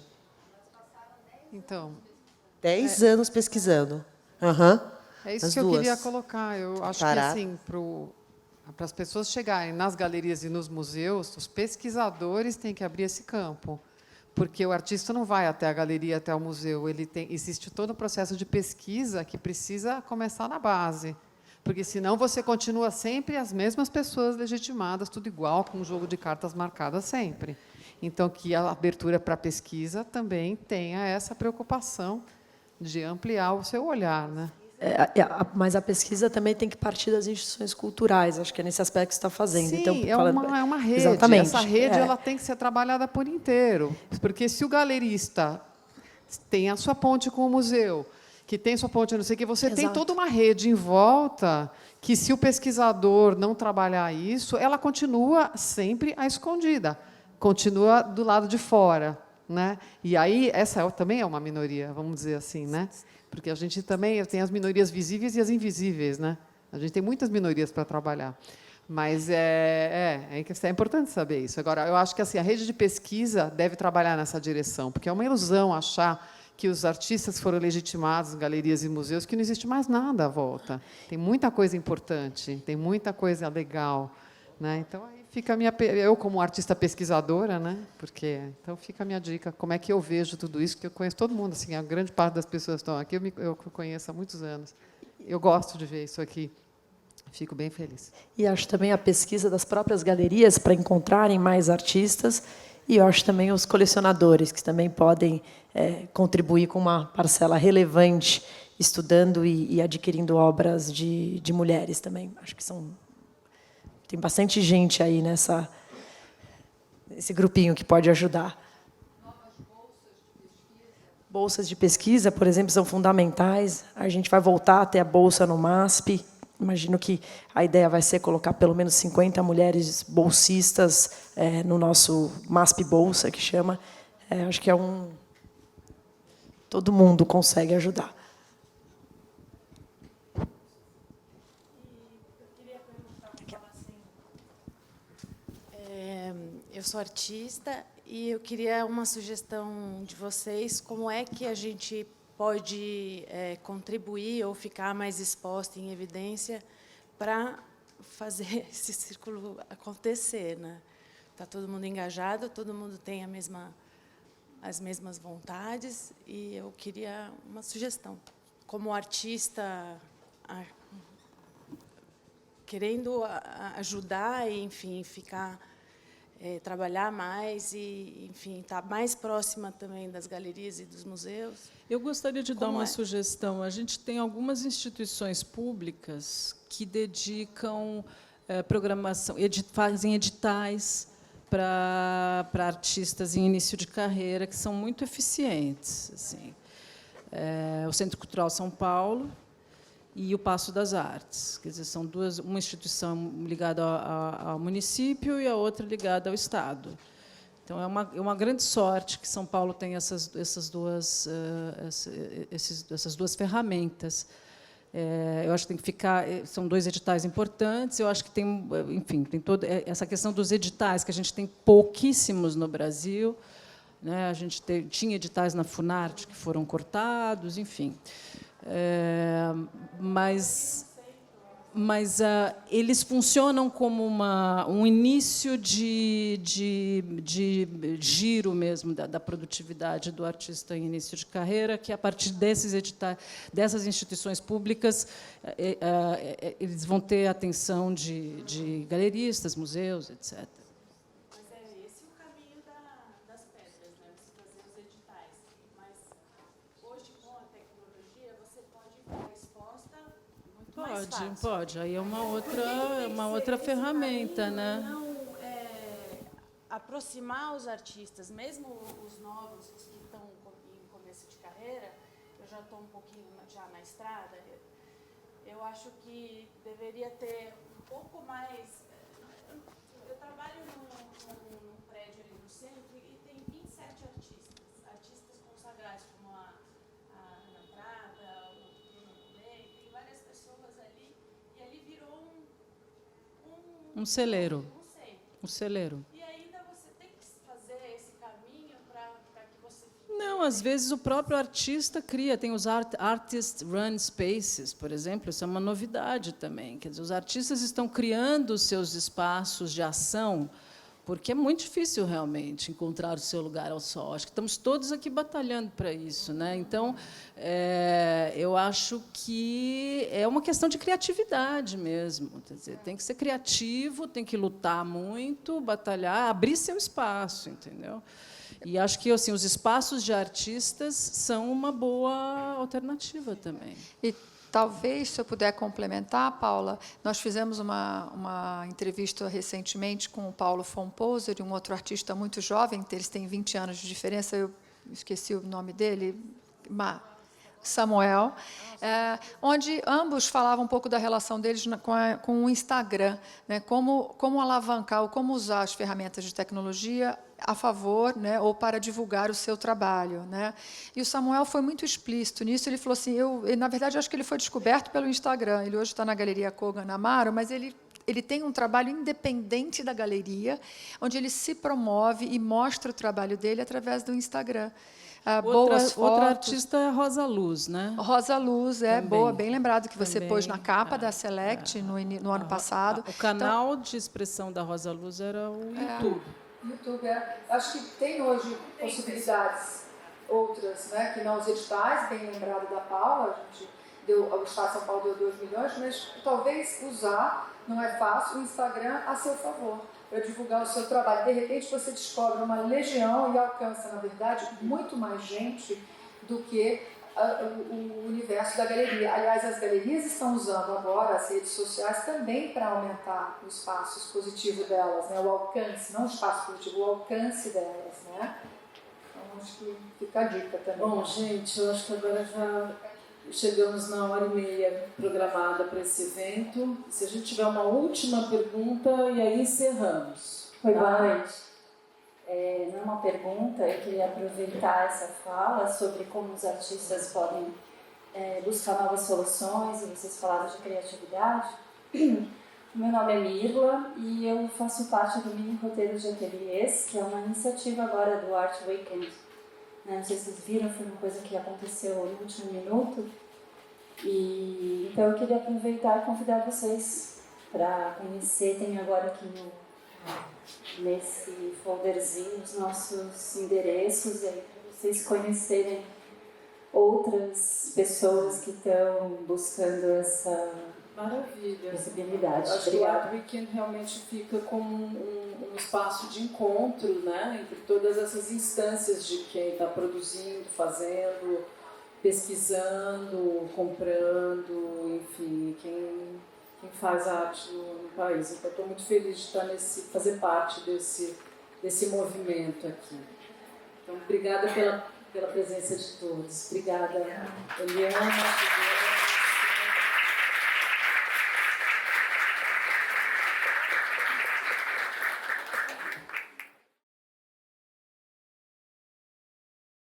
[SPEAKER 9] Então,
[SPEAKER 4] 10 anos pesquisando. Uhum.
[SPEAKER 9] é isso
[SPEAKER 4] As
[SPEAKER 9] que eu
[SPEAKER 4] duas.
[SPEAKER 9] queria colocar. Eu acho que, assim, para as pessoas chegarem nas galerias e nos museus, os pesquisadores têm que abrir esse campo. Porque o artista não vai até a galeria, até o museu. Existe todo um processo de pesquisa que precisa começar na base. Porque, senão, você continua sempre as mesmas pessoas legitimadas, tudo igual, com um jogo de cartas marcadas sempre. Então, que a abertura para a pesquisa também tenha essa preocupação de ampliar o seu olhar, né?
[SPEAKER 5] Mas a pesquisa também tem que partir das instituições culturais. Acho que é nesse aspecto que você está fazendo.
[SPEAKER 9] Sim,
[SPEAKER 5] então,
[SPEAKER 9] é uma rede.
[SPEAKER 5] Exatamente.
[SPEAKER 9] Essa rede ela tem que ser trabalhada por inteiro. Porque, se o galerista tem a sua ponte com o museu, que tem sua ponte, não sei o que, você tem toda uma rede em volta que, se o pesquisador não trabalhar isso, ela continua sempre à escondida, continua do lado de fora, né? E aí, essa também é uma minoria, vamos dizer assim, né? Porque a gente também tem as minorias visíveis e as invisíveis, né? A gente tem muitas minorias para trabalhar. Mas é importante saber isso. Agora, eu acho que, assim, a rede de pesquisa deve trabalhar nessa direção, porque é uma ilusão achar que os artistas foram legitimados em galerias e museus, que não existe mais nada à volta. Tem muita coisa importante, tem muita coisa legal, né? Então, aí fica a minha... Eu, como artista pesquisadora, né? Então, fica a minha dica, como é que eu vejo tudo isso, que eu conheço todo mundo, assim, a grande parte das pessoas que estão aqui, eu conheço há muitos anos. Eu gosto de ver isso aqui. Fico bem feliz.
[SPEAKER 5] E acho também a pesquisa das próprias galerias para encontrarem mais artistas, e eu acho também os colecionadores, que também podem contribuir com uma parcela relevante, estudando e adquirindo obras de mulheres também. Acho que tem bastante gente aí nesse grupinho que pode ajudar. Bolsas de pesquisa, por exemplo, são fundamentais. A gente vai voltar a ter a bolsa no MASP. Imagino que a ideia vai ser colocar pelo menos 50 mulheres bolsistas no nosso MASP Bolsa, que chama. Acho que todo mundo consegue ajudar.
[SPEAKER 10] Eu sou artista e eu queria uma sugestão de vocês, como é que a gente pode contribuir ou ficar mais exposta em evidência para fazer esse círculo acontecer, né? Está todo mundo engajado, todo mundo tem as mesmas vontades, e eu queria uma sugestão. Como artista, querendo ajudar e, enfim, trabalhar mais e, enfim, estar mais próxima também das galerias e dos museus.
[SPEAKER 1] Eu gostaria de dar uma sugestão. A gente tem algumas instituições públicas que dedicam programação, fazem editais para artistas em início de carreira, que são muito eficientes. Assim. O Centro Cultural São Paulo e o Paço das Artes. Quer dizer, são uma instituição ligada ao município e a outra ligada ao Estado. Então, é uma grande sorte que São Paulo tem essas duas ferramentas. Eu acho que tem que ficar... São dois editais importantes. Eu acho que tem, enfim, tem toda essa questão dos editais, que a gente tem pouquíssimos no Brasil. Né? A gente tinha editais na Funarte que foram cortados, enfim. Mas mas eles funcionam como um início de giro mesmo da produtividade do artista em início de carreira, que, a partir dessas instituições públicas, eles vão ter a atenção de galeristas, museus, etc.
[SPEAKER 10] Mas é esse o caminho das pedras, né? Você fazer os editais. Mas hoje, com a tecnologia, você pode ficar exposta muito mais fácil.
[SPEAKER 1] Pode. Aí é uma outra ferramenta, né?
[SPEAKER 10] Não, aproximar os artistas, mesmo os novos, os que estão em começo de carreira. Eu já estou um pouquinho já na estrada. Eu acho que deveria ter um pouco mais. Eu trabalho num prédio ali no centro e tem 27 artistas consagrados, como a Ana Prata, o Bruno Ney, tem várias pessoas ali, e ali virou
[SPEAKER 1] Um celeiro.
[SPEAKER 10] um centro.
[SPEAKER 1] Um celeiro.
[SPEAKER 10] E ainda você tem que fazer esse caminho para que você fique...
[SPEAKER 1] Não, às vezes o próprio artista cria, tem os artist run spaces, por exemplo, isso é uma novidade também. Quer dizer, os artistas estão criando os seus espaços de ação, porque é muito difícil realmente encontrar o seu lugar ao sol. Acho que estamos todos aqui batalhando para isso, né? Então, eu acho que é uma questão de criatividade mesmo. Quer dizer, tem que ser criativo, tem que lutar muito, batalhar, abrir seu espaço, entendeu? E acho que assim, os espaços de artistas são uma boa alternativa também.
[SPEAKER 9] E talvez, se eu puder complementar, Paula, nós fizemos uma entrevista recentemente com o Paulo Fomposer, um outro artista muito jovem, eles têm 20 anos de diferença, eu esqueci o nome dele, Samuel, onde ambos falavam um pouco da relação deles com o Instagram, né, como alavancar, ou como usar as ferramentas de tecnologia a favor, né, ou para divulgar o seu trabalho, né? E o Samuel foi muito explícito nisso. Ele falou assim, na verdade, acho que ele foi descoberto pelo Instagram. Ele hoje está na Galeria Kogan Amaro, mas ele tem um trabalho independente da galeria, onde ele se promove e mostra o trabalho dele através do Instagram. Boas fotos.
[SPEAKER 1] Outra artista é a Rosa Luz, né?
[SPEAKER 9] Rosa Luz,
[SPEAKER 1] Também.
[SPEAKER 9] Boa, bem lembrado, que você
[SPEAKER 1] Também,
[SPEAKER 9] pôs na capa da Select no ano passado.
[SPEAKER 1] O canal de expressão da Rosa Luz era o YouTube.
[SPEAKER 9] YouTube, acho que tem hoje possibilidades outras, né, que não os editais, bem lembrado da Paula, o Estado de São Paulo deu 2 milhões, mas talvez usar, não é fácil, o Instagram a seu favor, para divulgar o seu trabalho. De repente você descobre uma legião e alcança, na verdade, muito mais gente do que o universo da galeria. Aliás, as galerias estão usando agora as redes sociais também para aumentar o espaço expositivo delas, né? O alcance, não o espaço positivo, o alcance delas, né? Então, acho que fica a dica também.
[SPEAKER 1] Bom, gente, eu acho que agora já chegamos na 1h30 programada para esse evento. Se a gente tiver uma última pergunta, e aí encerramos.
[SPEAKER 11] Boa noite. Não é uma pergunta, eu queria aproveitar essa fala sobre como os artistas podem buscar novas soluções, e vocês falaram de criatividade. Meu nome é Mirla e eu faço parte do Mini Roteiro de Ateliês, que é uma iniciativa agora do Art Weekend. Não sei se vocês viram, foi uma coisa que aconteceu no último minuto. Então eu queria aproveitar e convidar vocês para conhecer, tem agora aqui nesse folderzinho os nossos endereços, e aí para vocês conhecerem outras pessoas que estão buscando essa visibilidade.
[SPEAKER 1] Acho que o Art Weekend realmente fica como um espaço de encontro, né, entre todas essas instâncias de quem está produzindo, fazendo, pesquisando, comprando, enfim, quem faz arte no país. Então, estou muito feliz de fazer parte desse movimento aqui. Então, obrigada pela presença de todos. Obrigada, Eliana.